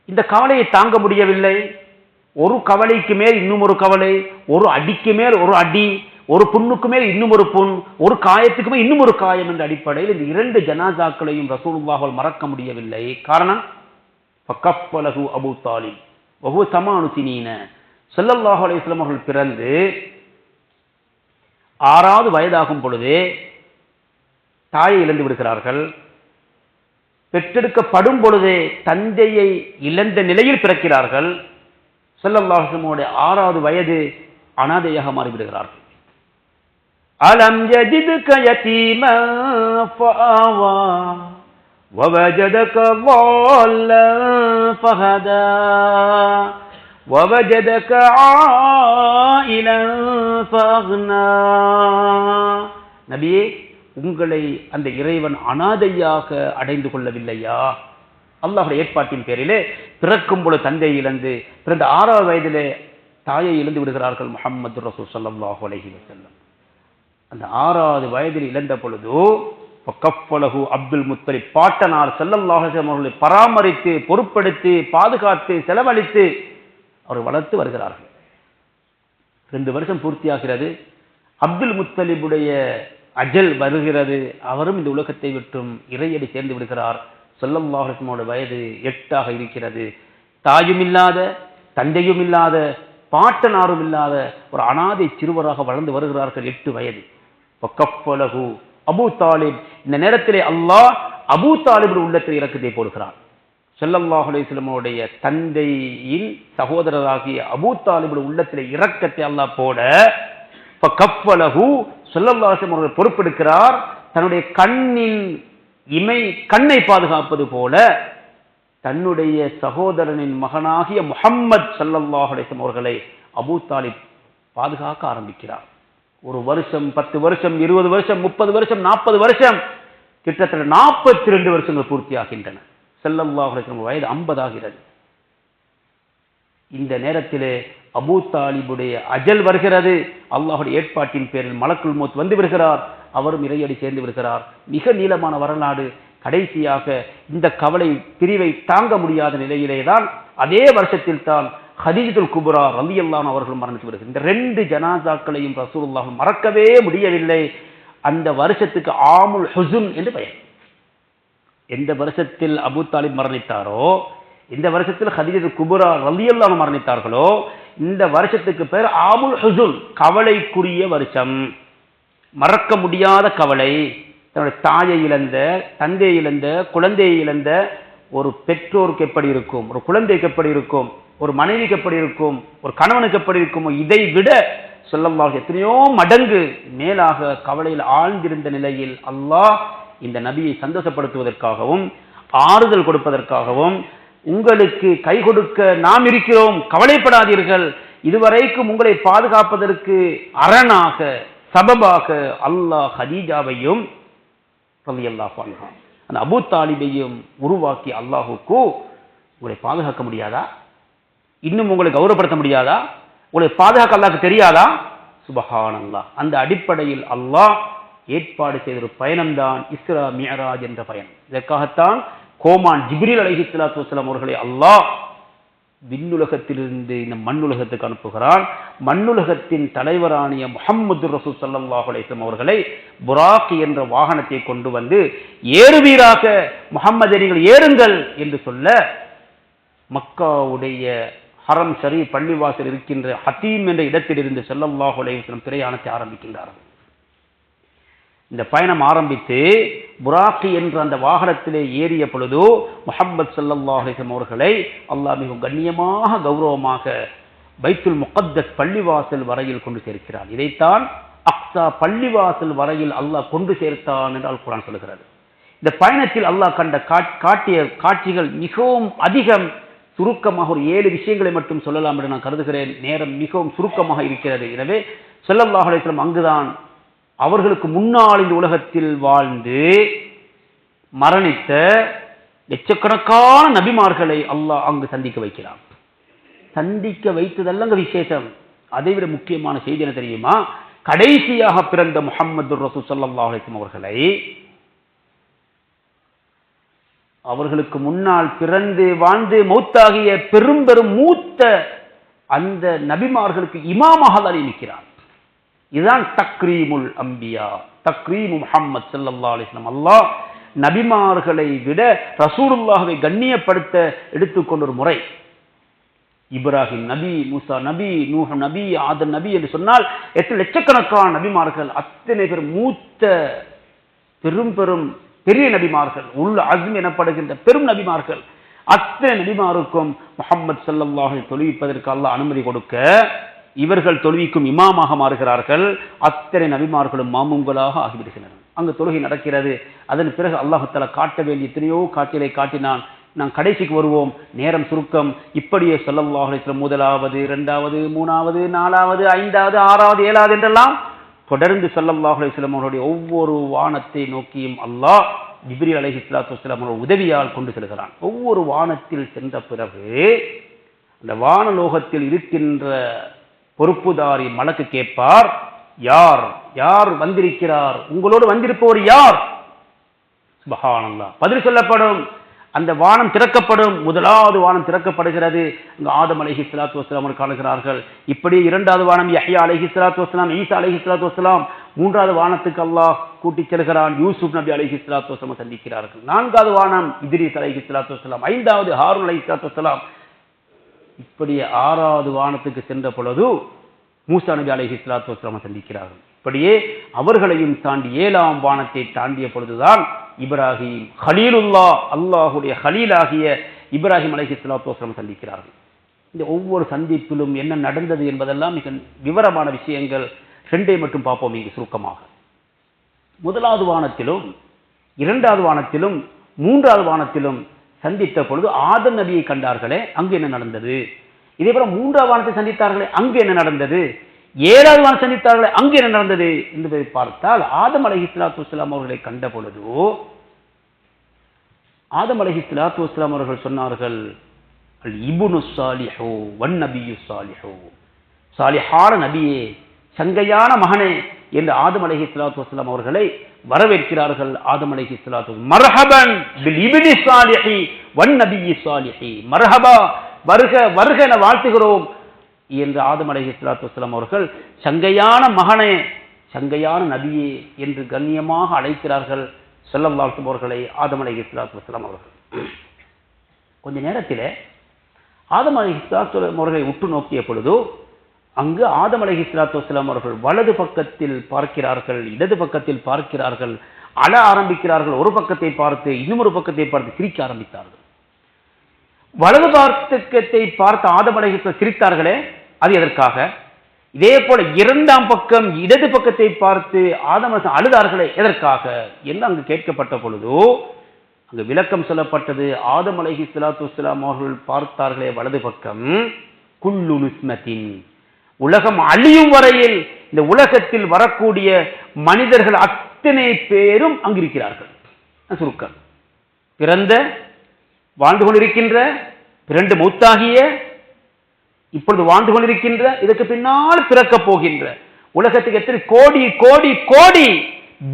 இந்த கவலையை தாங்க முடியவில்லை. ஒரு கவலைக்கு மேல் இன்னும் ஒரு கவலை, ஒரு அடிக்கு மேல் ஒரு அடி, ஒரு புண்ணுக்கு மேல் இன்னும் ஒரு புண், ஒரு காயத்துக்கு மேல் இன்னும் ஒரு காயம் என்ற அடிப்படையில் இந்த 2 ஜனாசாக்களையும் ரசூலுல்லாஹால் மறக்க முடியவில்லை. காரணம், ஃபகஃபலஹு அபூ தாலிப் வஹுவ ஸமானு சினீன, ஸல்லல்லாஹு அலைஹி வஸல்லம் அவர்கள் பிறந்து 6வது வயதாகும் பொழுதே தாயை இழந்து விடுகிறார்கள். பெற்றெடுக்கப்படும் பொழுதே தந்தையை இழந்த நிலையில் பிறக்கிறார்கள். ஸல்லல்லாஹு அலைஹி வஸல்லம் 6வது வயது அனாதையாக மாறிவிடுகிறார்கள். அலம் யஜிதுக யதீமன் ஃபஆவா வவஜதக ضالًا ஃபஹதா வவஜதக ஆயிலன் ஃபஅக்னா. நபியே, உங்களை அந்த இறைவன் அனாதையாக அடைந்து கொள்ளவில்லையா? அல்லாஹ்வுடைய ஏற்பாட்டின் பேரிலே பிறக்கும் பொழுது தந்தை இழந்து பிறந்த 6வது வயதிலே தாயை இழந்து விடுகிறார்கள் முஹம்மது ரசூல் ஸல்லல்லாஹு அலைஹி வஸல்லம். அந்த 6வது வயதில் இழந்த பொழுது கஃபலஹு அப்துல் முத்தலிப் பாட்டனார் ஸல்லல்லாஹு அலைஹி வஸல்லம் அவர்களை பராமரித்து பொறுப்படுத்தி பாதுகாத்து செலவழித்து அவர் வளர்த்து வருகிறார்கள். 2 வருஷம் பூர்த்தியாகிறது. அப்துல் முத்தலிபுடைய அஜல் வருகிறது. அவரும் இந்த உலகத்தை விட்டும் இறையடி சேர்ந்து விடுகிறார். ஸல்லல்லாஹு அலைஹி வஸல்லம் வயது 8ஆக இருக்கிறது. தாயும் இல்லாத தந்தையும் இல்லாத பாட்டனாரும் இல்லாத ஒரு அனாதை சிறுவராக வளர்ந்து வருகிறார்கள். 8 வயது. கஃபலஹு அபூ தாலிப். இந்த நேரத்திலே அல்லாஹ் அபூ தாலிபுடைய உள்ளத்தில் இரக்கத்தை போடுகிறான். ஸல்லல்லாஹு அலைஹி வஸல்லம் உடைய தந்தையின் சகோதரராகிய அபூ தாலிபுடைய உள்ளத்திலே இரக்கத்தை அல்லாஹ் போட கஃபலஹு ஸல்லல்லாஹு அலைஹி வஸல்லம் அவர்கள் பொறுப்பெடுக்கிறார். தன்னுடைய கண்ணை பாதுகாப்பது போல தன்னுடைய சகோதரனின் மகனாகிய முஹம்மது ஸல்லல்லாஹு அலைஹி வஸல்லம் அவர்களை அபூ தாலிப் பாதுகாக்க ஆரம்பிக்கிறார். 1 வருஷம், 10 வருஷம், 20 வருஷம், 30 வருஷம், 40 வருஷம், கிட்டத்தட்ட 42 வருஷங்கள் பூர்த்தியாகின்றன. ஸல்லல்லாஹு அலைஹி வஸல்லம் வயது 50 ஆகிறது. இந்த நேரத்திலே அபூ தாலிபுடைய அஜல் வருகிறது. அல்லாஹ்வுடைய ஏற்பாட்டின் பேரில் மலக்குல் மௌத் வந்து விடுகிறார். அவரும் இறையடி சேர்ந்து விடுகிறார். மிக நீளமான வரலாறு. கடைசியாக இந்த கவலை பிரிவை தாங்க முடியாத நிலையிலே தான் அதே வருஷத்தில் தான் ஹதீஜத்துல் குப்ரா ரலியல்லாஹு அன்ஹா அவர்கள் மரணித்து விடுகிறார். இந்த 2 ஜனாசாக்களையும் ரசூலுல்லாஹ் மறக்கவே முடியவில்லை. அந்த வருஷத்துக்கு ஆமுல் ஹுஸ்ன் என்று பெயர். எந்த வருஷத்தில் அபூ தாலிப் மரணித்தாரோ, இந்த வருஷத்தில் ஹதீஜத்துல் குப்ரா ரலியல்லாஹு அன்ஹா மரணித்தார்களோ, இந்த வருஷத்துக்கு பெயர் ஆமுல் ஹுஸ்ன், கவலைக்குரிய வருஷம், மறக்க முடியாத கவலை. தன்னுடைய தாயை இழந்த, தந்தையை இழந்த, குழந்தையை இழந்த ஒரு பெற்றோருக்கு எப்படி இருக்கும், ஒரு குழந்தைக்கு எப்படி இருக்கும், ஒரு மனைவிக்கு எப்படி இருக்கும், ஒரு கணவனுக்கு எப்படி இருக்குமோ, இதை விட ஸல்லல்லாஹு எத்தனையோ மடங்கு மேலாக கவலையில் ஆழ்ந்திருந்த நிலையில் அல்லாஹ் இந்த நபியை சந்தோஷப்படுத்துவதற்காகவும் ஆறுதல் கொடுப்பதற்காகவும், உங்களுக்கு கை கொடுக்க நாம் இருக்கிறோம், கவலைப்படாதீர்கள், இதுவரைக்கும் உங்களை பாதுகாப்பதற்கு அரணாக சபபாக அல்லாஹ் ஹதீஜாவையும் ரலியல்லாஹு அன்ஹா அந்த அபூ தாலிபையும் உருவாக்கி அல்லாஹுக்கு உங்களை பாதுகாக்க முடியாதா? இன்னும் உங்களை கௌரவப்படுத்த முடியாதா? உங்களை பாதுகாக்க அல்லாஹ்க்கு தெரியாதா? சுப்ஹானல்லாஹ். அந்த அடிப்படையில் அல்லாஹ் ஏற்பாடு செய்த ஒரு பயணம்தான் இஸ்ரா மிஅராஜ் என்ற பயணம். இதற்காகத்தான் கோமான் ஜிப்ரீல் அலைஹிஸ்ஸலாத்து வஸ்ஸலாம் அவர்களை அல்லாஹ் விண்ணுலகத்திலிருந்து இந்த மண்ணுலகத்துக்கு அனுப்புகிறான். மண்ணுலகத்தின் தலைவரானிய முஹம்மது ரசூல் ஸல்லல்லாஹு அலைஹி வஸல்லம் அவர்களை புராக் என்ற வாகனத்தை கொண்டு வந்து ஏறுவீராக முஹம்மதே நீங்கள் ஏறுங்கள் என்று சொல்ல, மக்காவுடைய ஹரம் ஷரீப் பள்ளிவாசல் இருக்கின்ற ஹத்தீம் என்ற இடத்திலிருந்து ஸல்லல்லாஹு அலைஹி வஸல்லம் பிரயாணத்தை ஆரம்பிக்கின்றார்கள். இந்த பயணம் ஆரம்பித்து புராக்கி என்ற அந்த வாகனத்திலே ஏறிய பொழுது முஹம்மது ஸல்லல்லாஹு அலைஹி வஸல்லம் அவர்களை அல்லாஹ் மிகவும் கண்ணியமாக கௌரவமாக பைத்துல் முகத்தஸ் பள்ளிவாசல் வரையில் கொண்டு சேர்க்கிறார். இதைத்தான் அக்ஸா பள்ளிவாசல் வரையில் அல்லாஹ் கொண்டு சேர்த்தான் என்று அல் குர்ஆன் சொல்கிறது. இந்த பயணத்தில் அல்லாஹ் கண்ட காட்டிய காட்சிகள் மிகவும் அதிகம். சுருக்கமாக ஒரு 7 விஷயங்களை மட்டும் சொல்லலாம் என்று நான் கருதுகிறேன். நேரம் மிகவும் சுருக்கமாக இருக்கிறது. எனவே ஸல்லல்லாஹு அலைஹி வஸல்லம் அங்குதான் அவர்களுக்கு முன்னால் இந்த உலகத்தில் வாழ்ந்து மரணித்த லட்சக்கணக்கான நபிமார்களை அல்லாஹ் அங்கு சந்திக்க வைக்கிறான். சந்திக்க வைத்ததல்லங்க விசேஷம். அதைவிட முக்கியமான செய்தி என்ன தெரியுமா? கடைசியாக பிறந்த முஹம்மது ரசூல் ஸல்லல்லாஹு அலைஹி வஸல்லம் அவர்களை அவர்களுக்கு முன்னால் பிறந்து வாழ்ந்து மௌத்தாகிய பெரும் மூத்த அந்த நபிமார்களுக்கு இமாமாக தான் நிற்கிறார். இதுதான் தக்ரீமுல் அம்பியா, தக்ரீமு முஹம்மது ஸல்லல்லாஹு அலைஹி வஸல்லம். அல்லாஹ் நபிமார்களை விட ரசூலுல்லாஹ்வை கண்ணியப்படுத்த எடுத்துக்கொண்ட ஒரு முறை. இப்ராஹிம் நபி, மூசா நபி, நூஹ் நபி, ஆதம் நபி என்று சொன்னால் 8 லட்சக்கணக்கான நபிமார்கள், அத்தனை பேர் மூத்த பெரிய நபிமார்கள், உல் அஸ்ம் எனப்படுகின்ற பெரும் நபிமார்கள். அத்தனை நபிமாருக்கும் முஹம்மது ஸல்லல்லாஹு அலைஹி வஸல்லம் தொழுவிப்பதற்கு அல்லாஹ் அனுமதி கொடுக்க இவர்கள் தொழுவிக்கும் இமாமாக மாறுகிறார்கள். அத்தனை நபிமார்களும் மாமுங்களாக ஆகிவிடுகின்றனர். அங்கு தொழுகை நடக்கிறது. அதன் பிறகு அல்லாஹ் தஆலா காட்ட வேண்டிய எத்தனையோ காட்சிகளை காட்டினான். நாம் கடைசிக்கு வருவோம், நேரம் சுருக்கம். இப்படியே ஸல்லல்லாஹு அலைஹி வஸல்லம் 1வது 2வது 3வது 4வது 5வது 6வது 7வது என்றெல்லாம் தொடர்ந்து ஸல்லல்லாஹு அலைஹி வஸல்லம் அவருடைய ஒவ்வொரு வானத்தை நோக்கியும் அல்லாஹ் ஜிப்ரீல் அலைஹிஸ்ஸலாத்து வஸ்ஸலாம் அவருடைய உதவியால் கொண்டு செல்கிறான். ஒவ்வொரு வானத்தில் சென்ற பிறகு அந்த வானலோகத்தில் இருக்கின்ற பொறுப்புதாரி மலக்கு கேட்பார், யார் யார் வந்திருக்கிறார், உங்களோடு வந்திருப்பவர் யார்? சுப்ஹானல்லாஹ். பதில் சொல்லப்படும், அந்த வானம் திறக்கப்படும். முதலாவது வானம் திறக்கப்படுகிறது. அங்கு ஆதம் அலைஹிஸ்ஸலாத்து வஸ்ஸலாம் காணுகிறார்கள். இப்படி இரண்டாவது வானம் யஹ்யா அலைஹிஸ்ஸலாத்து வஸ்ஸலாம், ஈசா அலைஹிஸ்ஸலாத்து வஸ்ஸலாம். மூன்றாவது வானத்துக்கு அல்லாஹ் கூட்டிச் செல்கிறான். யூசுப் நபி அலைஹிஸ்ஸலாத்து வஸ்ஸலாம் சந்திக்கிறார்கள். நான்காவது வானம் இத்ரீஸ் அலைஹிஸ்ஸலாத்து வஸ்ஸலாம். ஐந்தாவது ஹாரூன் அலைஹிஸ்ஸலாத்து வஸ்ஸலாம். இப்படி ஆறாவது வானத்துக்கு சென்ற பொழுது மூசா நபி அலைஹிஸ்ஸலாத்து வஸ்ஸலாம் சந்திக்கிறார்கள். இப்படியே அவர்களையும் தாண்டி 7ஆம் வானத்தை தாண்டிய பொழுதுதான் இப்ராஹிம் ஹலீலுல்லா, அல்லாஹுடைய ஹலீலாகிய இப்ராஹிம் அலைஹிஸ்ஸலாத்து வஸ்ஸலாம் சந்திக்கிறார்கள். இந்த ஒவ்வொரு சந்திப்பிலும் என்ன நடந்தது என்பதெல்லாம் மிக விவரமான விஷயங்கள். 2 மட்டும் பார்ப்போம் இங்கு சுருக்கமாக. முதலாவது வானத்திலும் 2வது வானத்திலும் 3வது வானத்திலும் சந்தித்த பொழுது ஆதம் நபியை கண்டார்களே, அங்கு என்ன நடந்தது? இதே போல 3வது வானத்தை சந்தித்தார்களே, அங்கு என்ன நடந்தது? 7வது வானம் சந்தித்தார்களே, அங்கு என்ன நடந்தது என்பதை பார்த்தால், ஆதம் அலைஹிஸ்ஸலாத்து வஸ்ஸலாம் அவர்களை கண்ட பொழுது ஆதம் அலைஹிஸ்ஸலாத்து வஸ்ஸலாம் அவர்கள் சொன்னார்கள், அல் இப்னு ஸாலிஹு வன் நபியு ஸாலிஹு, சாலிஹான நபியே, சங்கையான மகனே என்று ஆதம் அலைஹிஸ்ஸலாத்து வஸ்ஸலாம் அவர்களை வரவேற்கிறார்கள். ஆதம் அலைஹிஸ்ஸலாத்து மர்ஹபன் பில் இப்னி ஸாலிஹி வன் நபியி ஸாலிஹி, மர்ஹபா, வருக வருக என வாழ்த்துகிறோம் என்று ஆதம் அலைஹிஸ்ஸலாத்து வஸ்ஸலாம் அவர்கள் சங்கையான மகனே, சங்கையான நபியே என்று கண்ணியமாக அழைக்கிறார்கள் ஸல்லல்லாஹு அலைஹி வஸல்லம் அவர்களை ஆதம் அலைஹிஸ்ஸலாத்து வஸ்ஸலாம் அவர்கள். கொஞ்ச நேரத்தில் ஆதம் அலைஹிஸ்ஸலாத்து வஸ்ஸலாம் அவர்களை உற்று நோக்கிய பொழுது அங்கு ஆதம் அலைஹிஸ்ஸலாத்து வஸ்ஸலாம் அவர்கள் வலது பக்கத்தில் பார்க்கிறார்கள், இடது பக்கத்தில் பார்க்கிறார்கள், அழ ஆரம்பிக்கிறார்கள். ஒரு பக்கத்தை பார்த்து இன்னொரு பக்கத்தை பார்த்து சிரிக்க ஆரம்பித்தார்கள். வலது பக்கத்தை பார்த்து ஆதம் அலைஹிஸ்ஸலாம் சிரித்தார்களே, அது எதற்காக? இதே போல 2ஆம் பக்கம் இடது பக்கத்தை பார்த்து ஆதம் அலைஹிஸ்ஸலாம் அழுதார்களே, எதற்காக என்று அங்கு கேட்கப்பட்ட பொழுது அங்கு விளக்கம் சொல்லப்பட்டது. ஆதம் அலைஹிஸ்ஸலாத்து வஸ்ஸலாம் அவர்கள் பார்த்தார்களே வலது பக்கம், குல்லு நிஸ்மத்தின், உலகம் அழியும் வரையில் இந்த உலகத்தில் வரக்கூடிய மனிதர்கள் அத்தனை பேரும் அங்கிருக்கிறார்கள். சுருக்கம், பிறந்த வாழ்ந்து கொண்டிருக்கின்ற, பிறந்து மௌத்தாகிய, இப்பொழுது வாழ்ந்து கொண்டிருக்கின்ற, இதற்கு பின்னால் பிறக்கப் போகின்ற உலகத்துக்கு எத்தனை கோடி கோடி கோடி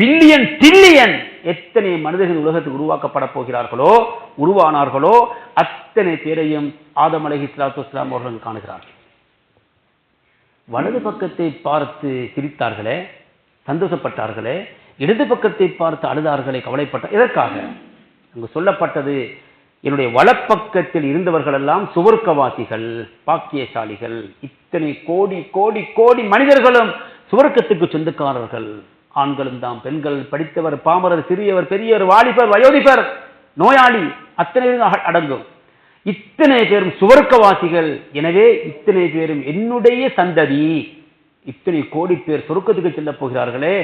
பில்லியன் டில்லியன் எத்தனை மனிதர்கள் உலகத்துக்கு உருவாக்கப்பட போகிறார்களோ, உருவானார்களோ, அத்தனை பேரையும் ஆதம் அலைஹிஸ்ஸலாத்து வஸ்ஸலாம் அவர்கள் காணுகிறார்கள். வலது பக்கத்தை பார்த்து சிரித்தார்களே, சந்தோஷப்பட்டார்களே, இடது பக்கத்தை பார்த்து அழுதார்களே, கவலைப்பட்டார். எதற்காக? அங்கு சொல்லப்பட்டது, என்னுடைய வலப்பக்கத்தில் இருந்தவர்கள் எல்லாம் சுவர்க்கவாசிகள், பாக்கியசாலிகள். இத்தனை கோடி கோடி கோடி மனிதர்களும் சுவர்க்கத்துக்கு சொந்தக்காரர்கள். ஆண்களும் தான், பெண்கள், படித்தவர், பாமரர், சிறியவர், பெரியவர், வாலிபர், வயோதிபர், நோயாளி, அத்தனை அடங்கும். இத்தனை பேரும் சுவர்க்கவாசிகள். எனவே இத்தனை பேரும் என்னுடைய சந்ததி. இத்தனை கோடி பேர் சொர்க்கத்துக்கு செல்ல போகிறார்களே,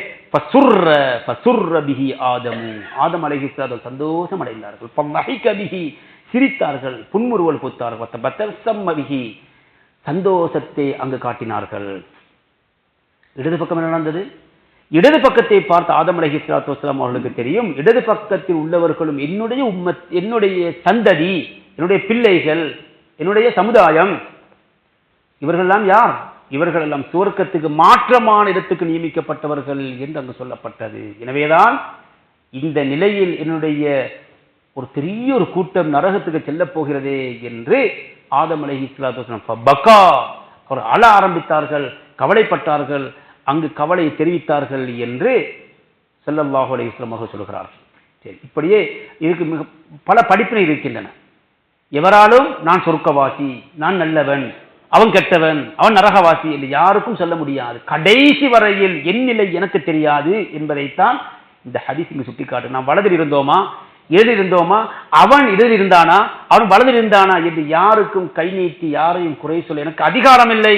ஆதம் அலைஹிஸ்ஸலாம் சந்தோஷம் அடைந்தார்கள். சிரித்தார்கள், புன்முறுவல் பூத்தார்கள், சந்தோஷத்தை அங்கு காட்டினார்கள். இடது பக்கம் என்ன நடந்தது? இடது பக்கத்தை பார்த்து ஆதம் அலைஹிஸ்ஸலாத்து வஸ்ஸலாம் அவர்களுக்கு தெரியும், இடது பக்கத்தில் உள்ளவர்களும் என்னுடைய உம்மத், என்னுடைய சந்ததி, என்னுடைய பிள்ளைகள், என்னுடைய சமுதாயம். இவர்களெல்லாம் யார்? இவர்கள் எல்லாம் சுவர்க்கத்துக்கு மாற்றமான இடத்துக்கு நியமிக்கப்பட்டவர்கள் என்று அங்கு சொல்லப்பட்டது. எனவேதான் இந்த நிலையில் என்னுடைய ஒரு பெரிய ஒரு கூட்டம் நரகத்துக்கு செல்ல போகிறதே என்று ஆதம் அலைஹிஸ்ஸலாத்து வஸ்ஸலாம் அவர் அழ ஆரம்பித்தார்கள், கவலைப்பட்டார்கள். அங்கு கவலையை தெரிவித்தார்கள் என்று ஸல்லல்லாஹு அலைஹி வஸல்லம் அவர்கள் சொல்கிறார்கள். சரி, இப்படியே இதுக்கு மிக பல படிப்பினை இருக்கின்றன. எவராலும் நான் சொர்க்கவாசி, நான் நல்லவன், அவன் கெட்டவன், அவன் நரகவாசி என்று யாருக்கும் சொல்ல முடியாது. கடைசி வரையில் என் நிலை எனக்கு தெரியாது என்பதைத்தான் இந்த ஹதீஸ் இங்கு சுட்டிக்காட்டு. நாம் வலதில் இருந்தோமா, இடதில் இருந்தோமா, அவன் இடதில் இருந்தானா, அவன் வலதில் இருந்தானா என்று யாருக்கும் கை நீட்டி யாரையும் குறை சொல்ல எனக்கு அதிகாரம் இல்லை.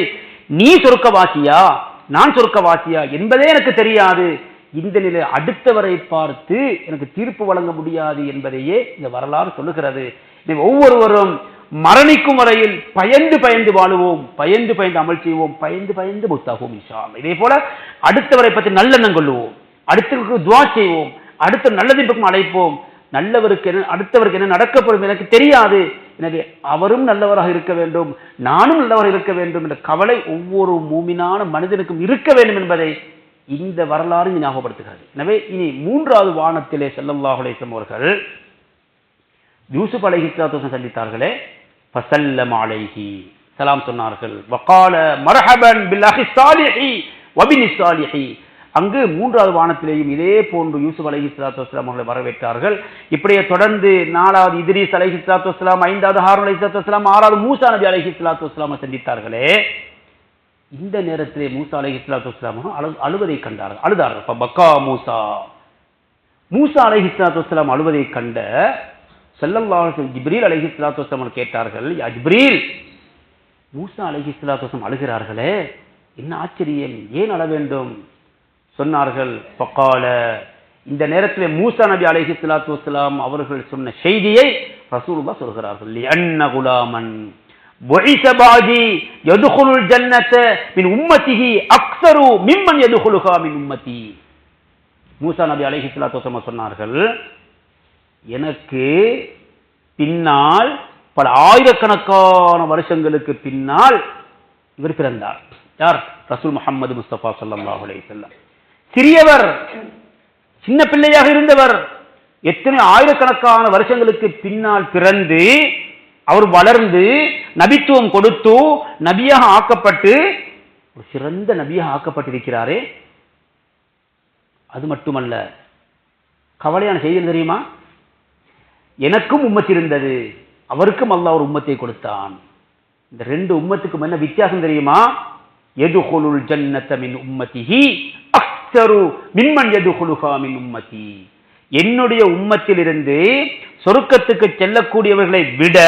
நீ சொர்க்கவாசியா, நான் சொர்க்கவாசியா என்பதே எனக்கு தெரியாது. இந்த நிலை அடுத்தவரை பார்த்து எனக்கு தீர்ப்பு வழங்க முடியாது என்பதையே இந்த வரலாறு சொல்லுகிறது. ஒவ்வொருவரும் மரணிக்கும் வரையில் பயந்து பயந்து வாழுவோம், பயந்து பயந்து அமல் செய்வோம், பயந்து பயந்து முத்தாகுவோம் இன்ஷா அல்லாஹ். இதே போல அடுத்தவரை பற்றி நல்லெண்ணம் கொள்வோம், அடுத்தவருக்கு துஆ செய்வோம், அடுத்த நல்லதின் பக்கம் அழைப்போம். நல்லவருக்கு அடுத்தவருக்கு என்ன நடக்கப்படும் எனக்கு தெரியாது எனவே அவரும் நல்லவராக இருக்க வேண்டும், நானும் நல்லவராக இருக்க வேண்டும் என்ற கவலை ஒவ்வொரு மூமினான மனிதனுக்கும் இருக்க வேண்டும் என்பதை இந்த வரலாறு ஞாபகப்படுத்துகிறது. எனவே இனி 3வது வானத்திலே ஸல்லல்லாஹு அலைஹி வஸல்லம் அவர்கள் யூசுப் அலைஹிஸ்ஸலாத்து வஸலாம் சந்தித்தார்களே, ஃபஸல்லம அலைஹி, சலாம் சொன்னார்கள். வகால மர்ஹபன் பில் அஹி ஸாலிஹி வபினி ஸாலிஹி. அங்கு 3வது வானத்திலேயும் இதே போன்று யூசுப் அலைஹிஸ்ஸலாத்து வஸலாம் அவர்களை வரவேற்றார்கள். இப்படியே தொடர்ந்து 4வது இத்ரீஸ் அலைஹிஸ்ஸலாத்து வஸலாம், 5வது ஹாரூன் அலைஹிஸ்ஸலாத்து வஸலாம், 6வது மூசா நபி அலைஹிஸ்ஸலாத்து வஸலாம் சந்தித்தார்களே. இந்த நேரத்திலே மூசா அலைஹிஸ்ஸலாத்து வஸலாம் அழுவதை கண்டார்கள், அழுதார்கள். பக்கா மூசா, மூசா அலைஹிஸ்ஸலாத்து வஸலாம் அழுவதை கண்ட ஸல்லல்லாஹு அலைஹி வஸல்லம் ஜிப்ரீல் அலைஹிஸ்ஸலாத்து வஸலாம் கேட்டார்கள், யா ஜிப்ரீல், மூசா அலைஹிஸ்ஸலாத்து வஸலாம் அழுகிறார்களே, என்ன ஆச்சரியம், ஏன் அழ வேண்டும்? சொன்னார்கள், ஃபகால, இந்த நேரத்தில் மூசா நபி அலைஹிஸ்ஸலாத்து வஸலாம் அவர்கள் சொன்ன செய்தியை ரசூலுல்லாஹ் சொல்கிறார்கள். லிஅன்ன குலாமன் புஇஸ பாதி யதுகுலுல் ஜன்னத மின் உம்மத்திஹி அக்ஸரு மிம்மன் யதுகுலுஹா மின் உம்மத்தி. மூசா நபி அலைஹிஸ்ஸலாத்து வஸலாம் சொன்னார்கள், எனக்கு பின்னால் பல ஆயிரக்கணக்கான வருஷங்களுக்கு பின்னால் இவர் பிறந்தார். யார்? ரசூல் முஹம்மது முஸ்தபா ஸல்லல்லாஹு அலைஹி வஸல்லம். சிறியவர், சின்ன பிள்ளையாக இருந்தவர், எத்தனை ஆயிரக்கணக்கான வருஷங்களுக்கு பின்னால் பிறந்து அவர் வளர்ந்து நபித்துவம் கொடுத்து நபியாக ஆக்கப்பட்டு ஒரு சிறந்த நபியாக ஆக்கப்பட்டிருக்கிறாரே. அது மட்டுமல்ல, கவலையான செய்தி தெரியுமா? எனக்கும் உம்மத் இருந்தது, அவருக்கும் அல்லாஹ் ஒரு உம்மத்தை கொடுத்தான். இந்த 2 உம்மத்துக்கும் என்ன வித்தியாசம் தெரியுமா? யதுகுலுல் ஜன்னத மின் உம்மத்திஹி அக்ஸரு மிம்மன் யதுகுலுஹா மின் உம்மத்தி. என்னுடைய உம்மத்திலிருந்து சொர்க்கத்துக்கு செல்லக்கூடியவர்களை விட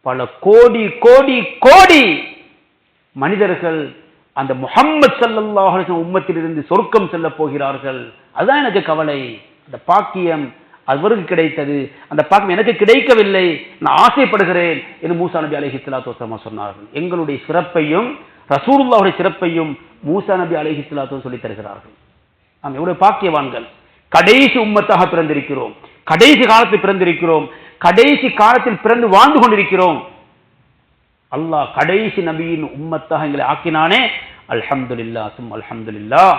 பல கோடி கோடி கோடி மனிதர்கள் அந்த முஹம்மது ஸல்லல்லாஹு அலைஹி வஸல்லம் உம்மத்திலிருந்து சொர்க்கம் செல்ல போகிறார்கள். அதுதான் எனக்கு கவலை. அந்த பாக்கியம் அவருக்கு கிடைத்தது, அந்த பாக்கியம் எனக்கு கிடைக்கவில்லை, நான் ஆசைப்படுகிறேன் என்று மூசா நபி அலைஹிஸ்ஸலாத்து வஸலாம் சொன்னார்கள். எங்களுடைய சிறப்பையும் ரசூலுல்லாஹுடைய சிறப்பையும் மூசா நபி அலைஹிஸ்ஸலாத்து வஸலாம் சொல்லித் தருகிறார்கள். நாம் எவ்வளவு பாக்கியவான்கள். கடைசி உம்மத்தாக பிறந்திருக்கிறோம், கடைசி காலத்தில் பிறந்திருக்கிறோம், கடைசி காலத்தில் பிறந்து வாழ்ந்து கொண்டிருக்கிறோம். அல்லாஹ் கடைசி நபியின் உம்மத்தாக எங்களை ஆக்கினானே, அல்ஹம்துலில்லாஹ் சும் அல்ஹம்துலில்லாஹ்.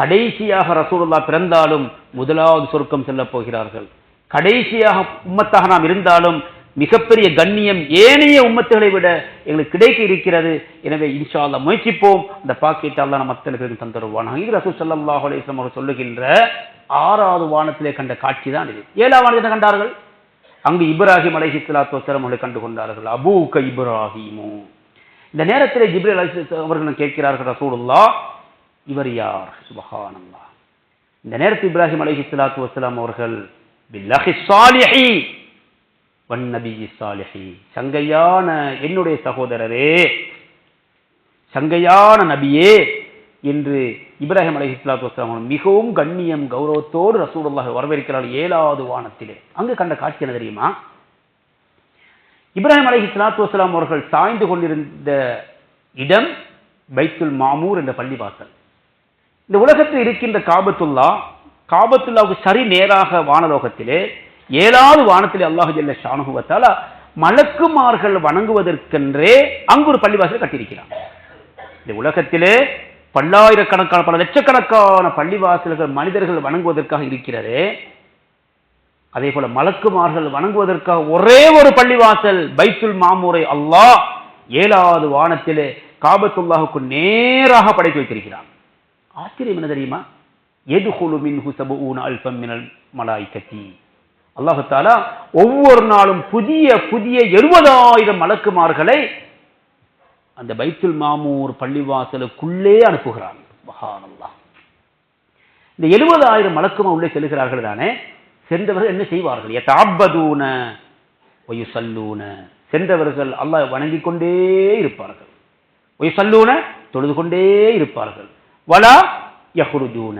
கடைசியாக ரசூலுல்லாஹ் பிறந்தாலும் முதலாவது சொர்க்கம் செல்ல போகிறார்கள். கடைசியாக உம்மத்தாக நாம் இருந்தாலும் மிகப்பெரிய கண்ணியம் ஏனைய உம்மத்துகளை விட எங்களுக்கு கிடைக்க இருக்கிறது. எனவே இன்ஷா அல்லாஹ் முயற்சிப்போம், அந்த பாக்கியத்தை அல்லாஹ் நம்ம அத்தனை பேருக்கு தந்துருவான். இது ரசூல் ஸல்லல்லாஹு அலைஹி வஸல்லம் அவர்கள் சொல்லுகின்ற 6வது வானத்திலே கண்ட காட்சி தான் இது. 7வது வானத்தை கண்டார்கள். அங்கு இப்ராஹிம் அலைஹிஸ்ஸலாத்து வஸலாம் அவர்களை கண்டு கொண்டார்கள். அபூக இப்ராஹிமு. இந்த நேரத்தில் ஜிப்ரீல் அலைஹிஸ்ஸலாம் அவர்கள் கேட்கிறார்கள், ரசூலுல்லாஹ் இவர் யார்? சுப்ஹானல்லாஹ். இந்த நேரத்தில் இப்ராஹிம் அலைஹிஸ்ஸலாத்து வஸலாம் அவர்கள் பில்லஹி ஸாலிஹி வன் நபியி ஸாலிஹி, சங்கையான என்னுடைய சகோதரரே, சங்கையான நபியே என்று இப்ராஹிம் அலைஹிஸ்ஸலாத்து வஸலாம் மிகவும் கண்ணியம் கௌரவத்தோடு ரசூலுல்லாஹ் வரவேற்கிறார் 7வது வானத்திலே. அங்கு கண்ட காட்சி என்ன தெரியுமா? இப்ராஹிம் அலைஹிஸ்ஸலாத்து வஸலாம் அவர்கள் சாய்ந்து கொண்டிருந்த இடம் பைத்துல் மாமூர் என்ற பள்ளிவாசல். இந்த உலகத்தில் இருக்கின்ற காபத்துல்லாவுக்கு சரி நேராக வானலோகத்திலே 7வது வானத்திலே அல்லாஹ் ஜல்ல ஷானுஹு வ தஆலா மலக்குமார்கள் வணங்குவதற்கென்றே அங்கு ஒரு பள்ளிவாசல் கட்டியிருக்கிறார். இந்த உலகத்திலே பல்லாயிரக்கணக்கான பல லட்சக்கணக்கான பள்ளிவாசல்கள் மனிதர்கள் வணங்குவதற்காக இருக்கிறதே, அதே போல மலக்குமார்கள் வணங்குவதற்காக ஒரே ஒரு பள்ளிவாசல் பைத்துல் மாமூரை அல்லாஹ் 7வது வானத்திலே காபத்துல்லாஹுக்கு நேராக படைத்து வைத்திருக்கிறார். ஆச்சரியம் என்ன தெரியுமா? யதுகுலு மின்ஹு சபூன அல்ஃபம் மினல் மலாயிகத்தி. அல்லாஹ் தஆலா ஒவ்வொரு நாளும் புதிய புதிய 70,000 மலக்குமார்களை அந்த பைத்துல் மாமூர் பள்ளிவாசலுக்குள்ளே அனுப்புகிறார். சுப்ஹானல்லாஹ். இந்த 70,000 மலக்குமார் உள்ளே செல்கிறார்கள் தானே. சென்றவர்கள் என்ன செய்வார்கள்? யதஅப்பதூன வ யுஸல்லூன. சென்றவர்கள் அல்லாஹ் வணங்கிக் கொண்டே இருப்பார்கள். வ யுஸல்லூன, தொழுது கொண்டே இருப்பார்கள். வலா யஹ்ருஜூன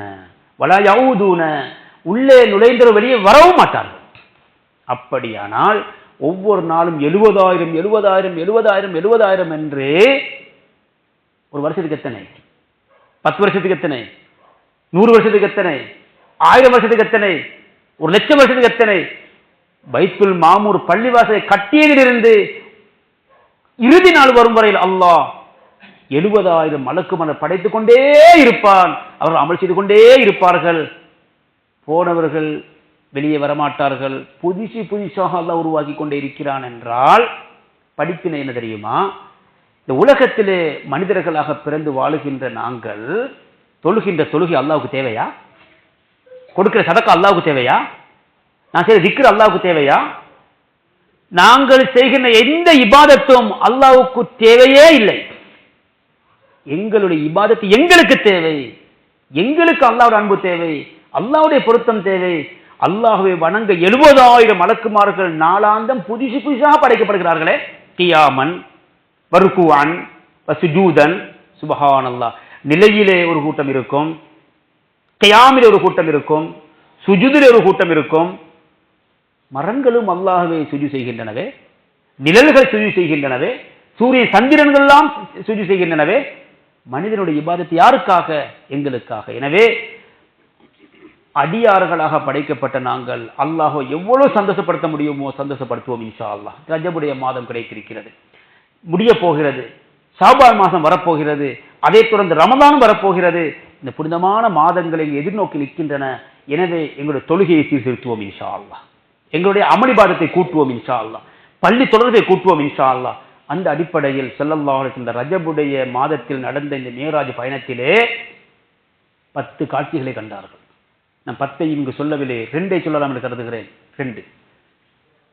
வலா யஊதுன, உள்ளே நுழைந்தவர் வெளியே வரவும் மாட்டார்கள். அப்படியானால் ஒவ்வொரு நாளும் 70,000 70,000 70,000 70,000 என்று ஒரு வருஷத்துக்கு எத்தனை? 10 வருஷத்துக்கு எத்தனை? 100 வருஷத்துக்கு எத்தனை? 1000 வருஷத்துக்கு எத்தனை? 1,00,000 வருஷத்துக்கு எத்தனை? பைத்துல் மாமூர் பள்ளிவாசலை கட்டியதிலிருந்து இறுதி நாள் வரும் வரையில் அல்லாஹ் 70,000 மலக்குமார்கள் படைத்துக் கொண்டே இருப்பான். அவர்கள் அமல் செய்து கொண்டே இருப்பார்கள். போனவர்கள் வெளியே வரமாட்டார்கள். புதுசாக அல்லாஹ் உருவாக்கி கொண்டே இருக்கிறான் என்றால் படிப்பினை என்ன தெரியுமா? இந்த உலகத்திலே மனிதர்களாக பிறந்து வாழுகின்ற நாங்கள் தொழுகின்ற தொழுகை அல்லாஹ்வுக்கு தேவையா? கொடுக்கிற சதக்கா அல்லாஹ்வுக்கு தேவையா? நான் செய்த திக்ர் அல்லாஹ்வுக்கு தேவையா? நாங்கள் செய்கின்ற எந்த இபாதத்தும் அல்லாஹ்வுக்கு தேவையே இல்லை. எங்களுடைய இபாதத்து எங்களுக்கு தேவை. எங்களுக்கு அல்லாஹ்வுடைய அன்பு தேவை, அல்லாஹ்வுடைய பொருத்தம் தேவை. அல்லாஹ்வை வணங்க 70,000 மலக்குமார்கள் நாளாந்தம் புதுசாக படைக்கப்படுகிறார்களே. கியாமன் வருக்குவான் வசுஜூதன் சுபஹானல்லாஹ். நிலையிலே ஒரு கூட்டம் இருக்கும், கியாமிலே ஒரு கூட்டம் இருக்கும், சுஜூதிலே ஒரு கூட்டம் இருக்கும். மரங்களும் அல்லாஹ்வை சுஜூத் செய்கின்றனவே, நிழல்கள் சுஜூத் செய்கின்றனவே, சூரிய சந்திரன்கள் எல்லாம் சுஜூத் செய்கின்றனவே. மனிதனுடைய இபாதத்து யாருக்காக? எங்களுக்காக. எனவே அடியார்களாக படைக்கப்பட்ட நாங்கள் அல்லாஹ்வை எவ்வளவு சந்தோஷப்படுத்த முடியுமோ சந்தோஷப்படுத்துவோம் இன்ஷா அல்லாஹ். ரஜபுடைய மாதம் கிடைத்திருக்கிறது, முடிய போகிறது. ஷாபான் மாதம் வரப்போகிறது. அதை தொடர்ந்து ரமதான் வரப்போகிறது. இந்த புனிதமான மாதங்களை எதிர்நோக்கி நிற்கின்றன. எனவே எங்களுடைய தொழுகையை சீர்திருத்துவோம் இன்ஷா அல்லாஹ். எங்களுடைய அமளிபாதத்தை கூட்டுவோம் இன்ஷா அல்லாஹ். பள்ளி தொடர்பை கூட்டுவோம் இன்ஷா அல்லாஹ். அந்த அடிப்படையில் ஸல்லல்லாஹு அலைஹி வஸல்லம் ரஜபுடைய மாதத்தில் நடந்த இந்த மேராஜ் பயணத்திலே 10 காட்சிகளை கண்டார்கள். நான் 10 இங்கு சொல்லவில்லை, 2 சொல்லலாம் என்று கருதுகிறேன். 2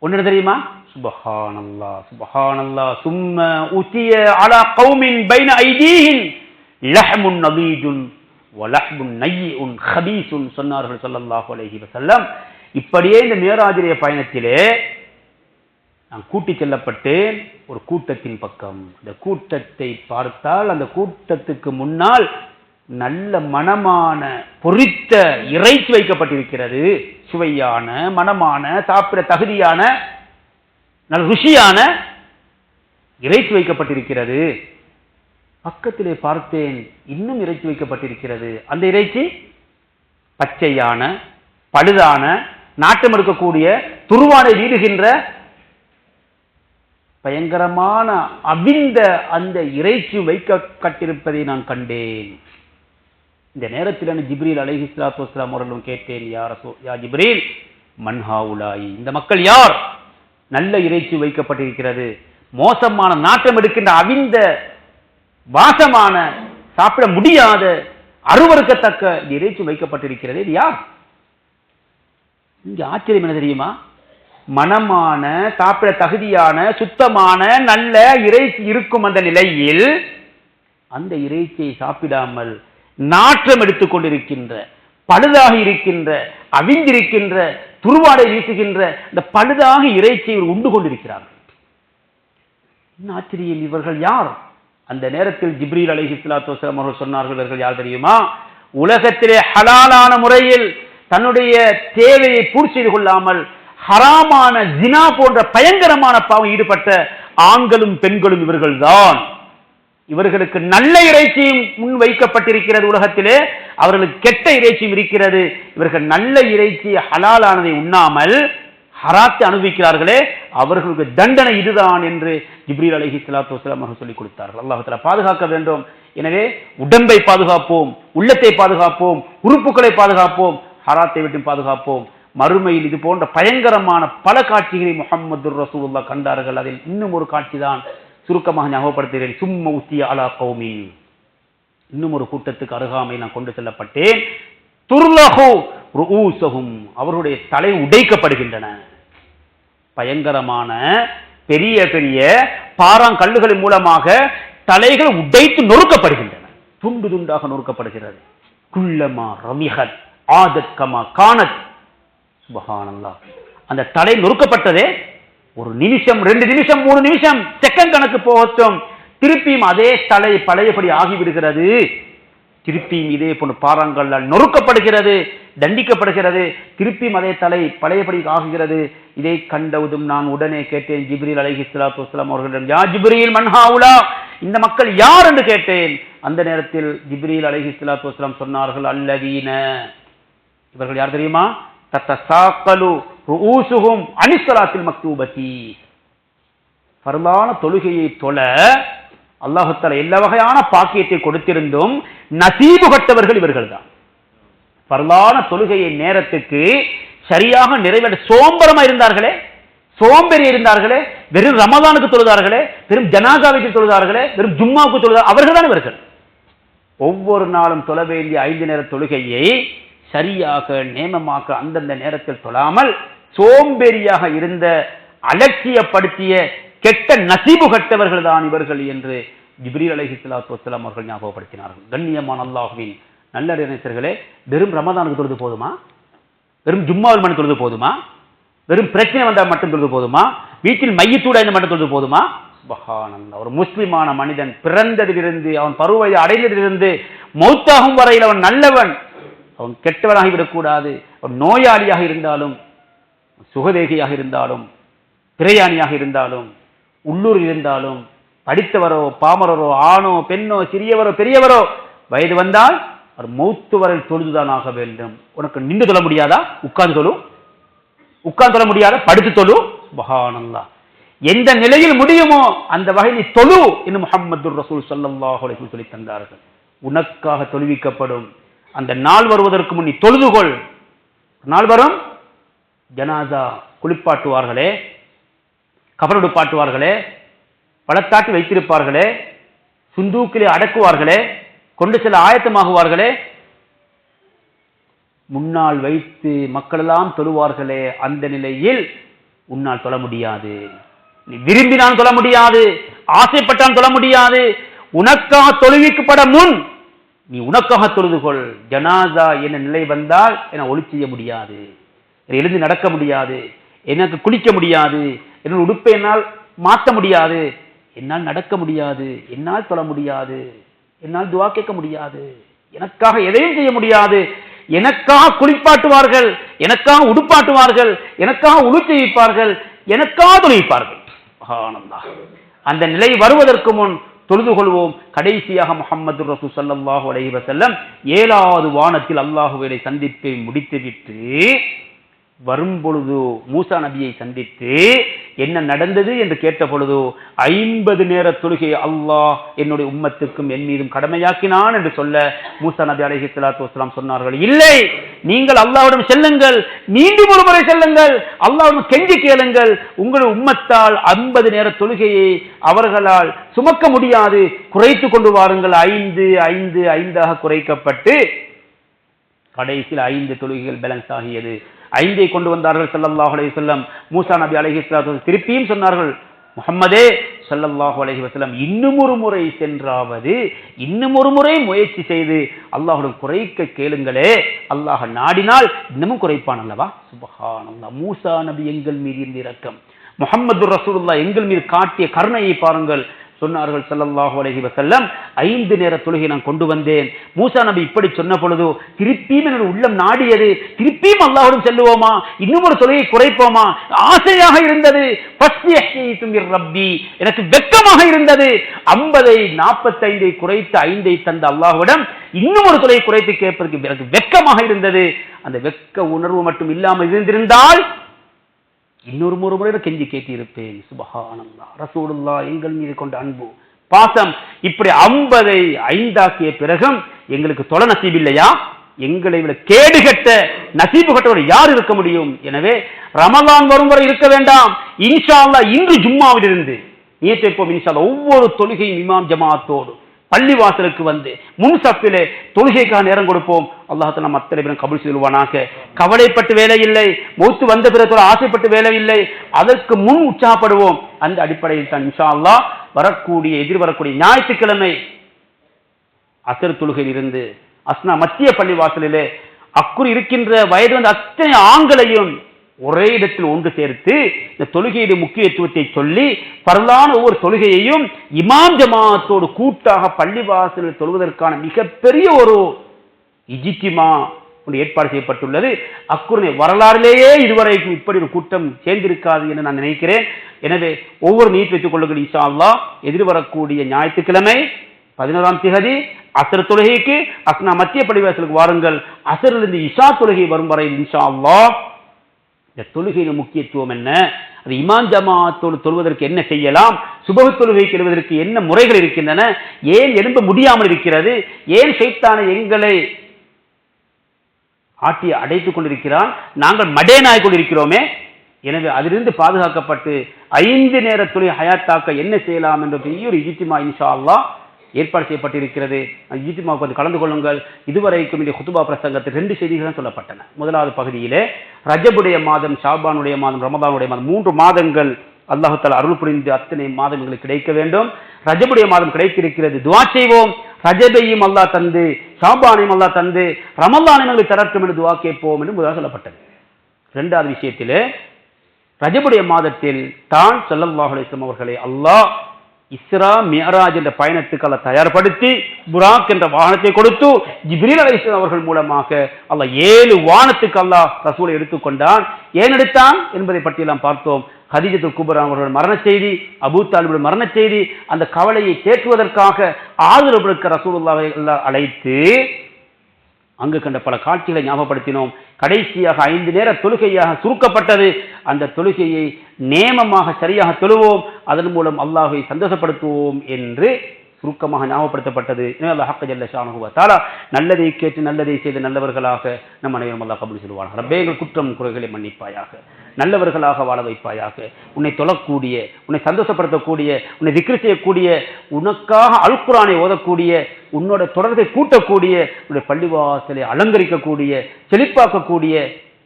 ஒன்று தெரியுமா? சுபஹானல்லாஹ் சுபஹானல்லாஹ். சும்ம உதிய அலா கௌமின் பைன ஐதீஹிம் லஹ்முன் நபீஜுன் வ லஹ்முன் நய்யுன் ஹபீஸுன் சொன்னார்கள் ஸல்லல்லாஹு அலைஹி வஸல்லம். இப்படியே இந்த மேராஜுடைய பயணத்திலே நான் கூட்டிச் செல்லப்பட்டேன் ஒரு கூட்டத்தின் பக்கம். இந்த கூட்டத்தை பார்த்தால் அந்த கூட்டத்துக்கு முன்னால் நல்ல மணமான பொரித்த இறைச்சி வைக்கப்பட்டிருக்கிறது. சுவையான, மணமான, சாப்பிட தகுதியான, நல்ல ருசியான இறைச்சி வைக்கப்பட்டிருக்கிறது. பக்கத்திலே பார்த்தேன், இன்னும் இறைச்சி வைக்கப்பட்டிருக்கிறது. அந்த இறைச்சி பச்சையான, பழுதான, நாட்டம் எடுக்கக்கூடிய, துருவாடை வீடுகின்ற பயங்கரமான அவிந்த அந்த இறைச்சி வைக்கப்பட்டிருப்பதை நான் கண்டேன். இந்த நேரத்தில் ஜிப்ரீல் அலைஹிஸ்ஸலாத்து வஸ்ஸலாம் அவர்களும் கேட்டேன், யா ஜிப்ரீல் மன் ஹாவுலாயி, இந்த மக்கள் யார்? நல்ல இறைச்சி வைக்கப்பட்டிருக்கிறது, மோசமான நாட்டம் எடுக்கின்ற அவிந்த வாசமான சாப்பிட முடியாத அருவருக்கத்தக்க இறைச்சி வைக்கப்பட்டிருக்கிறது, இது யார்? இங்க ஆச்சரியம் என்ன தெரியுமா? மனமான, சாப்பிட தகுதியான, சுத்தமான நல்ல இறைச்சி இருக்கும் அந்த நிலையில் அந்த இறைச்சியை சாப்பிடாமல் நாற்றம் எடுத்துக் கொண்டிருக்கின்ற, பழுதாக இருக்கின்ற, அவிந்திருக்கின்ற, துருவாடை வீசுகின்ற இந்த பழுதாக இறைச்சியை உண்டு கொண்டிருக்கிறார்கள். என்ன ஆச்சரியம், இவர்கள் யார்? அந்த நேரத்தில் ஜிப்ரீல் அலைஹிஸ்ஸலாத்து வஸ்ஸலாம் அவர்கள் சொன்னார்கள், இவர்கள் யார் தெரியுமா? உலகத்திலே ஹலாலான முறையில் தன்னுடைய தேவையை பூர்த்தி செய்து கொள்ளாமல் ஹராமான ஜினா போன்ற பயங்கரமான பாவம் ஈடுபட்ட ஆண்களும் பெண்களும் இவர்கள்தான். இவர்களுக்கு நல்ல இறைச்சியும் முன் வைக்கப்பட்டிருக்கிறது உலகத்திலே, அவர்களுக்கு கெட்ட இறைச்சியும் இருக்கிறது. இவர்கள் நல்ல இறைச்சி ஹலாலானதை உண்ணாமல் ஹராத்தை அனுபவிக்கிறார்களே, அவர்களுக்கு தண்டனை இதுதான் என்று ஜிப்ரீல் அலைஹிஸ்ஸலாத்து வஸ்ஸலாம் அவர்கள் சொல்லிக் கொடுத்தார்கள். அல்லாஹ் தஆலா பாதுகாக்க வேண்டும். எனவே உடம்பை பாதுகாப்போம், உள்ளத்தை பாதுகாப்போம், உறுப்புகளை பாதுகாப்போம், ஹராத்தை விட்டு பாதுகாப்போம். மறுமையில் இது போன்ற பயங்கரமான பல காட்சிகளை முஹம்மது ரசூலுல்லாஹ் கண்டார்கள். அதில் இன்னும் ஒரு காட்சி தான் சுருக்கமாக ஞாபகப்படுத்துகிறேன். சும்ம உத்திய அலா கௌமின், இன்னும் ஒரு கூட்டத்துக்கு அருகாமை நான் கொண்டு செல்லப்பட்டேன். துர்லஹு ருஊஸஹும், அவருடைய தலை உடைக்கப்படுகின்றன. பயங்கரமான பெரிய பெரிய பாறாங்கல்லுகளின் மூலமாக தலைகள் உடைத்து நொறுக்கப்படுகின்றன, துண்டு துண்டாக நொறுக்கப்படுகிறது. குல்லமா ரமிஹத் ஆதத் கமா கானத். சுப்ஹானல்லாஹ். அந்த தலை நொறுக்கப்பட்டதே ஒரு நிமிஷம், 2 நிமிஷம், 3 நிமிஷம், செகண்ட் கணக்கு போகட்டும், திருப்பியும் அதே தலை பழையபடி ஆகிவிடுகிறது. திருப்பியும் இதே போன்ற பாறாங்கல்லால் நொறுக்கப்படுகிறது, தண்டிக்கப்படுகிறது. திருப்பியும் அதே தலை பழையபடி ஆகுகிறது. இதை கண்டவுதும் நான் உடனே கேட்டேன் ஜிப்ரீல் அலைஹிஸ்ஸலாத்து வஸ்ஸலாம் அவர்களிடம், யா ஜிப்ரீல் மன் ஹாவுலா, இந்த மக்கள் யார் என்று கேட்டேன். அந்த நேரத்தில் ஜிப்ரீல் அலைஹிஸ்ஸலாத்து வஸ்ஸலாம் சொன்னார்கள், அல்லதீன, இவர்கள் யார் தெரியுமா? தத்தசாக்கலு ரூஸுஹும் அனிஸ்ஸலாத்தில் மக்தூபதி. ஃபர்லான தொழுகையை தொழ அல்லாஹ் தஆலா எல்லா வகையான பாக்கியத்தை கொடுத்திருந்தும் நசீபு கட்டவர்கள் இவர்கள் தான். ஃபர்லான தொழுகையை நேரத்துக்கு சரியாக நிறைவேற்ற சோம்பரமா இருந்தார்களே, சோம்பேறி இருந்தார்களே, வெறும் ரமதானுக்கு தொழுதார்களே, வெறும் ஜனாசாவுக்கு தொழுதார்களே, வெறும் ஜும்மாவுக்கு தொழுதார்கள், அவர்கள் தான் இவர்கள். ஒவ்வொரு நாளும் தொழ வேண்டிய 5 நேர தொழுகையை சரியாக நேமமாக அந்தந்த நேரத்தில் தொழாமல் சோம்பேறியாக இருந்த, அலட்சியப்படுத்திய கெட்ட நசீபு கட்டவர்கள் தான் இவர்கள் என்று ஜிப்ரீல் அலைஹிஸ்ஸலாத்து வஸ்ஸலாம் அவர்கள் ஞாபகப்படுத்தினார்கள். கண்ணியமான அல்லாஹ்வின் நல்லறிஞர்களே, வெறும் ரமதானுக்கு தொழுது போதுமா? வெறும் ஜும்மாவில் மட்டும் தொழுது போதுமா? வெறும் பிரச்சனை வந்தால் மட்டும் தொழுது போதுமா? வீட்டில் மையத்தூட மட்டும் தொழுது போதுமா? சுப்ஹானல்லாஹ். ஒரு முஸ்லிமான மனிதன் பிறந்ததிலிருந்து அவன் பருவத்தை அடைந்ததிலிருந்து மௌத்தாகும் வரையில் அவன் நல்லவன், அவன் கெட்டவனாகி விடக்கூடாது. அவன் நோயாளியாக இருந்தாலும், சுகதேகியாக இருந்தாலும், பிரயாணியாக இருந்தாலும், உள்ளூரில் இருந்தாலும், படித்தவரோ பாமரரோ, ஆணோ பெண்ணோ, சிறியவரோ பெரியவரோ, வயது வந்தால் அவர் மௌத்து வரை தொழுதுதான் ஆக வேண்டும். உனக்கு நின்று தொழ முடியாதா? உட்கார்ந்து தொழு. உட்கார்ந்து தொழ முடியாதா? படுத்து தொழு. சுப்ஹானல்லாஹ். எந்த நிலையில் முடியுமோ அந்த வகையில் தொழு என்று முஹம்மது ரசூல் ஸல்லல்லாஹு அலைஹி வஸல்லம் சொல்லி தந்தார்கள். உனக்காக தொழுவிக்கப்படும் அந்த நாள் வருவதற்கு முன் நீ தொழுதுகொள். நாள் வரும், ஜனாசா குளிப்பாட்டுவார்களே, கஃன் பாட்டுவார்களே, பழத்தாட்டி வைத்திருப்பார்களே, சுந்தூக்கிலே அடக்குவார்களே, கொண்டு செல்ல ஆயத்தமாகுவார்களே, முன்னால் வைத்து மக்கள் எல்லாம் தொழுவார்களே, அந்த நிலையில் உன்னால் தொழ முடியாது. நீ விரும்பினால் தொழ முடியாது, ஆசைப்பட்டால் தொழ முடியாது. உனக்காக தொழுவிக்கப்பட முன் நீ உனக்காக தொழுதுகொள். ஜனாசா என்ன நிலை வந்தால் என ஒளி செய்ய முடியாது, எழுந்து நடக்க முடியாது, எனக்கு குளிக்க முடியாது, என்னோட உடுப்பை என்னால் மாற்ற முடியாது, என்னால் நடக்க முடியாது, என்னால் தொழ முடியாது, என்னால் துவா கேட்க முடியாது, எனக்காக எதையும் செய்ய முடியாது. எனக்காக குளிப்பாட்டுவார்கள், எனக்காக உடுப்பாட்டுவார்கள், எனக்காக உழு செய்விப்பார்கள், எனக்காக தொழுவிப்பார்கள். அந்த நிலை வருவதற்கு முன் தொழுது கொள்வோம். கடைசியாக முஹம்மது ரசூல் ஸல்லல்லாஹு அலைஹி வஸல்லம் 7வது வானத்தில் அல்லாஹ்வை சந்தித்து முடித்துவிட்டு வரும்பொழுது மூசா நபியை சந்தித்து என்ன நடந்தது என்று கேட்ட பொழுது 50 நேர தொழுகை அல்லாஹ் என்னுடைய உம்மத்துக்கும் என் மீதும் கடமையாக்கினான் என்று சொல்ல மூசா நபி அலைஹிஸ்ஸலாத்து வஸ்ஸலாம் சொன்னார்கள், இல்லை, நீங்கள் அல்லாஹ்விடம் செல்லுங்கள், மீண்டும் ஒரு முறை செல்லுங்கள், அல்லாஹ்விடம் கெஞ்சி கேளுங்கள். உங்களுடைய உம்மத்தால் 50 நேர தொழுகையை அவர்களால் சுமக்க முடியாது, குறைத்து கொண்டு வாருங்கள். 5 குறைக்கப்பட்டு கடைசியில் 5 தொழுகைகள் பேலன்ஸ் ஆகியது. 5 கொண்டு வந்தார்கள் ஸல்லல்லாஹு அலைஹி வஸல்லம். மூசா நபி அலைஹிஸ்ஸலாத்து வஸல்லம் திருப்பியும் சொன்னார்கள், முஹம்மதே ஸல்லல்லாஹு அலைஹி வஸல்லம், இன்னும் ஒரு முறை சென்றாவது, இன்னும் ஒரு முறை முயற்சி செய்து அல்லாஹ்வுடன் குறைக்க கேளுங்களே, அல்லாஹ் நாடினால் இன்னமும் குறைப்பான் அல்லவா? சுப்ஹானல்லாஹ். மூசா நபி எங்கள் மீது இருந்த இரக்கம், முஹம்மது ரசூலுல்லாஹ் எங்கள் மீது காட்டிய கருணையை பாருங்கள். சொன்னார்கள் ஸல்லல்லாஹு அலைஹி வஸல்லம், 5 நேர தொழுகை நான் கொண்டு வந்தேன். மூசா நபி இப்படி சொன்ன பொழுது திருப்பியும் என்னுடைய உள்ளம் நாடியது, திருப்பியும் அல்லாஹ்வுடன் செல்லுவோமா, இன்னும் ஒரு தொழுகை குறைப்போமா, ஆசையாக இருந்தது. ரப்பி, எனக்கு வெட்கமாக இருந்தது. 50 45 குறைத்து 5 தந்த அல்லாஹ்விடம் இன்னும் ஒரு தொழுகை குறைத்து கேட்பதற்கு எனக்கு வெட்கமாக இருந்தது. அந்த வெட்க உணர்வு மட்டும் இல்லாமல் இருந்திருந்தால் இன்னொரு முறை கெஞ்சி கேட்டிருப்பேன். சுப்ஹானல்லாஹ். ரசூலுல்லாஹ் எங்கள் மீது கொண்ட அன்பு, பாசம் இப்படி 50 5 பிறகும் எங்களுக்கு தொழ நசீப் இல்லையா? எங்களை விட கேடுகட்ட நசீபு கட்டவர் யார் இருக்க முடியும்? எனவே ரமலான் வரும் வரை இருக்க வேண்டாம். இன்ஷா அல்லாஹ் இன்று ஜும்மாவில் இருந்து நியத்திப்போம். இன்ஷா அல்லாஹ் ஒவ்வொரு தொழுகையும் இமாம் ஜமாஅத்தோடு பள்ளிவாசலுக்கு வந்து முன் சப்பிலே தொழுகைக்காக நேரம் கொடுப்போம். அல்லாஹ் தஆலா நம்ம அத்தனை பேரும் கபூல் செய்வானாக. கவலைப்பட்டு வேலை இல்லை, மௌத்து வந்த பிறகு ஆசைப்பட்டு வேலை இல்லை, அதற்கு முன் உற்சாகப்படுவோம். அந்த அடிப்படையில் தான் இன்ஷா அல்லாஹ் எதிர்வரக்கூடிய ஞாயிற்றுக்கிழமை அசர் தொழுகையில் இருந்து அஸ்னா மத்திய பள்ளிவாசலிலே அக்குறு இருக்கின்ற வயது வந்த அத்தனை ஆண்களையும் ஒரே இடத்தில் ஒன்று சேர்த்து இந்த தொழுகையுடைய முக்கியத்துவத்தை சொல்லி பரலான ஒவ்வொரு தொழுகையையும் இமாம் ஜமாஅத்தோடு கூட்டாக பள்ளிவாசலில் தொழுவதற்கான மிகப்பெரிய ஒரு இஜ்திமா ஏற்பாடு செய்யப்பட்டுள்ளது. அக்குருடைய வரலாறிலேயே இதுவரைக்கும் இப்படி ஒரு கூட்டம் சேர்ந்திருக்காது என்று நான் நினைக்கிறேன். எனவே ஒவ்வொரு நீட் வைத்துக் கொள்ளுங்கள். இன்ஷா அல்லாஹ் எதிர்வரக்கூடிய ஞாயிற்றுக்கிழமை 11ஆம் தேதி அசர் தொழுகைக்கு அஸ்னா மத்திய பள்ளிவாசலுக்கு வாருங்கள். அசரிலிருந்து இஷா தொழுகை வரும் வரை இன்ஷா அல்லாஹ் இந்த தொழுகையின் முக்கியத்துவம் என்ன, அது இமாம் ஜமாத்தோடு தொழுவதற்கு என்ன செய்யலாம், சுபஹ் தொழுகைக்கு எழுவதற்கு என்ன முறைகள் இருக்கின்றன, ஏன் எழும்ப முடியாமல் இருக்கிறது, ஏன் ஷைத்தானை எங்களை ஆட்டி அடைத்துக் கொண்டிருக்கிறான், நாங்கள் மடேனாய் கொண்டிருக்கிறோமே, எனவே அதிலிருந்து பாதுகாக்கப்பட்டு 5 நேர தொழுகை ஹயாத்தாக்க என்ன செய்யலாம் என்ற பெரிய ஒரு இஜ்திமா இன்ஷா அல்லாஹ் ஏற்பாடு செய்யப்பட்டிருக்கிறது. இஜ்திமாவுக்கு வந்து கலந்து கொள்ளுங்கள். இதுவரைக்கும் இந்த குதுபா பிரசங்கத்தில் 2 செய்திகள் தான் சொல்லப்பட்டன. முதலாவது பகுதியிலே ரஜபுடைய மாதம், ஷாபானுடைய மாதம், ரமதானுடைய மாதம் 3 மாதங்கள் அல்லாஹ் தஆலா அருள் புரிந்து அத்தனை மாதம் எங்களுக்கு கிடைக்க வேண்டும். ரஜபுடைய மாதம் கிடைத்திருக்கிறது, துஆ செய்வோம். ரஜபையும் அல்லாஹ் தந்து, ஷாபானையும் அல்லாஹ் தந்து, ரமலானையும் எங்களுக்கு தரட்டும் என்று துஆ கேட்போம் என்று முதலாக சொல்லப்பட்டது. இரண்டாவது விஷயத்திலே ரஜபுடைய மாதத்தில் தான் ஸல்லல்லாஹு அலைஹி வஸல்லம் அவர்களை அல்லாஹ் இஸ்ரா மிஅராஜ் என்ற பயணத்துக்கு அல்லாஹ் தயார்படுத்தி புராக் என்ற வாகனத்தை கொடுத்து ஜிப்ரீல் அலைஹிஸ்ஸலாம் அவர்கள் மூலமாக அல்லாஹ் 7 வானத்துக்கு அல்லாஹ் ரசூலை எடுத்துக்கொண்டான். ஏன் எடுத்தான் என்பதை பற்றி எல்லாம் பார்த்தோம். ஹதீஜத்துல் குப்ரா அவர்கள் மரண செய்தி, அபூ தாலிபுடைய மரண செய்தி, அந்த கவலையை தேற்றுவதற்காக ஆதரவு கொடுக்க ரசூலுல்லாஹை அல்லாஹ் அழைத்து அங்கு கண்ட பல காட்சிகளை ஞாபகப்படுத்தினோம். கடைசியாக 5 நேர தொழுகையாக சுருக்கப்பட்டது. அந்த தொழுகையை நேமமாக சரியாக தொழுவோம், அதன் மூலம் அல்லாஹை சந்தோஷப்படுத்துவோம் என்று சுருக்கமாக ஞாபகப்படுத்தப்பட்டது. அல்லாஹ் ஹக்க ஜல்ல ஷானஹு வ தஆலா நல்லதை கேட்டு நல்லதை செய்து நல்லவர்களாக நம் அனைவரும் அல்லாஹ் கபூல் செய்வானாக. ரப்பே எங்கள் குற்றம் குறைகளை மன்னிப்பாயாக, நல்லவர்களாக வாழ வைப்பாயாக. உன்னை தொழக்கூடிய, உன்னை சந்தோஷப்படுத்தக்கூடிய, உன்னை திக்ர் செய்யக்கூடிய, உனக்காக அல் குர்ஆனை ஓதக்கூடிய, உன்னோட தொடர்பை கூட்டக்கூடிய, உன்னுடைய பள்ளிவாசலை அலங்கரிக்கக்கூடிய, செழிப்பாக்கக்கூடிய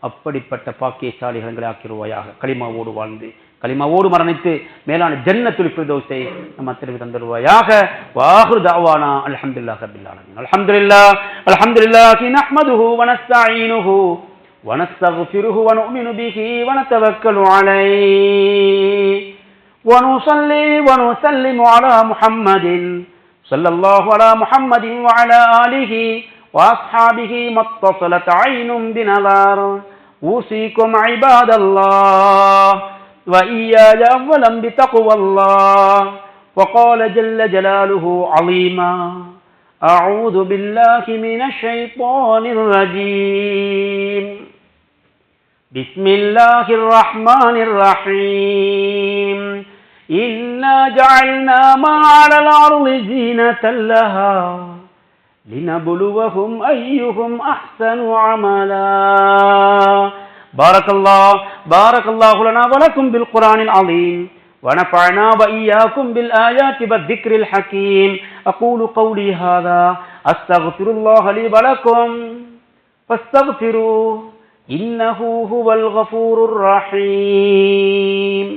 அப்படிப்பட்ட பாக்கியசாலிகளை ஆக்கிடுவாயாக. கலிமாவோடு வாழ்ந்து கலிமாவோடு மரணித்து மேலான ஜன்னத்துல் ஃபிர்தௌஸை நம் அத்தருக்கு தந்தருவாயாக. வாஹிரு தஅவானா அல்ஹம்துலில்லாஹி ரப்பில் ஆலமீன். அல்ஹம்துலில்லாஹி நஹ்மதுஹு வ நஸ்தஈனுஹு வ நஸ்தக்ஃபிருஹு வ நு'மினு பிஹி வ நதவக்கலு அலைஹி வ நுஸல்லி வ நுஸல்லிமு அலா முஹம்மதின் ஸல்லல்லாஹு அலா முஹம்மதின் வ அலா ஆலிஹி வ அஸ்ஹாபிஹி மத்தஸலத் ஐனும் பினதார். ஊஸீகும் இபாதல்லாஹ் وإياي أولا بتقوى الله. وقال جل جلاله عظيما أعوذ بالله من الشيطان الرجيم. بسم الله الرحمن الرحيم. إنا جعلنا ما على الأرض زينة لها لنبلوهم أيهم أحسن عملا. بارك الله لنا ولكم بالقرآن العظيم ونفعنا وإياكم بالآيات والذكر الحكيم. أقول قولي هذا أستغفر الله لي ولكم فاستغفروه إنه هو الغفور الرحيم.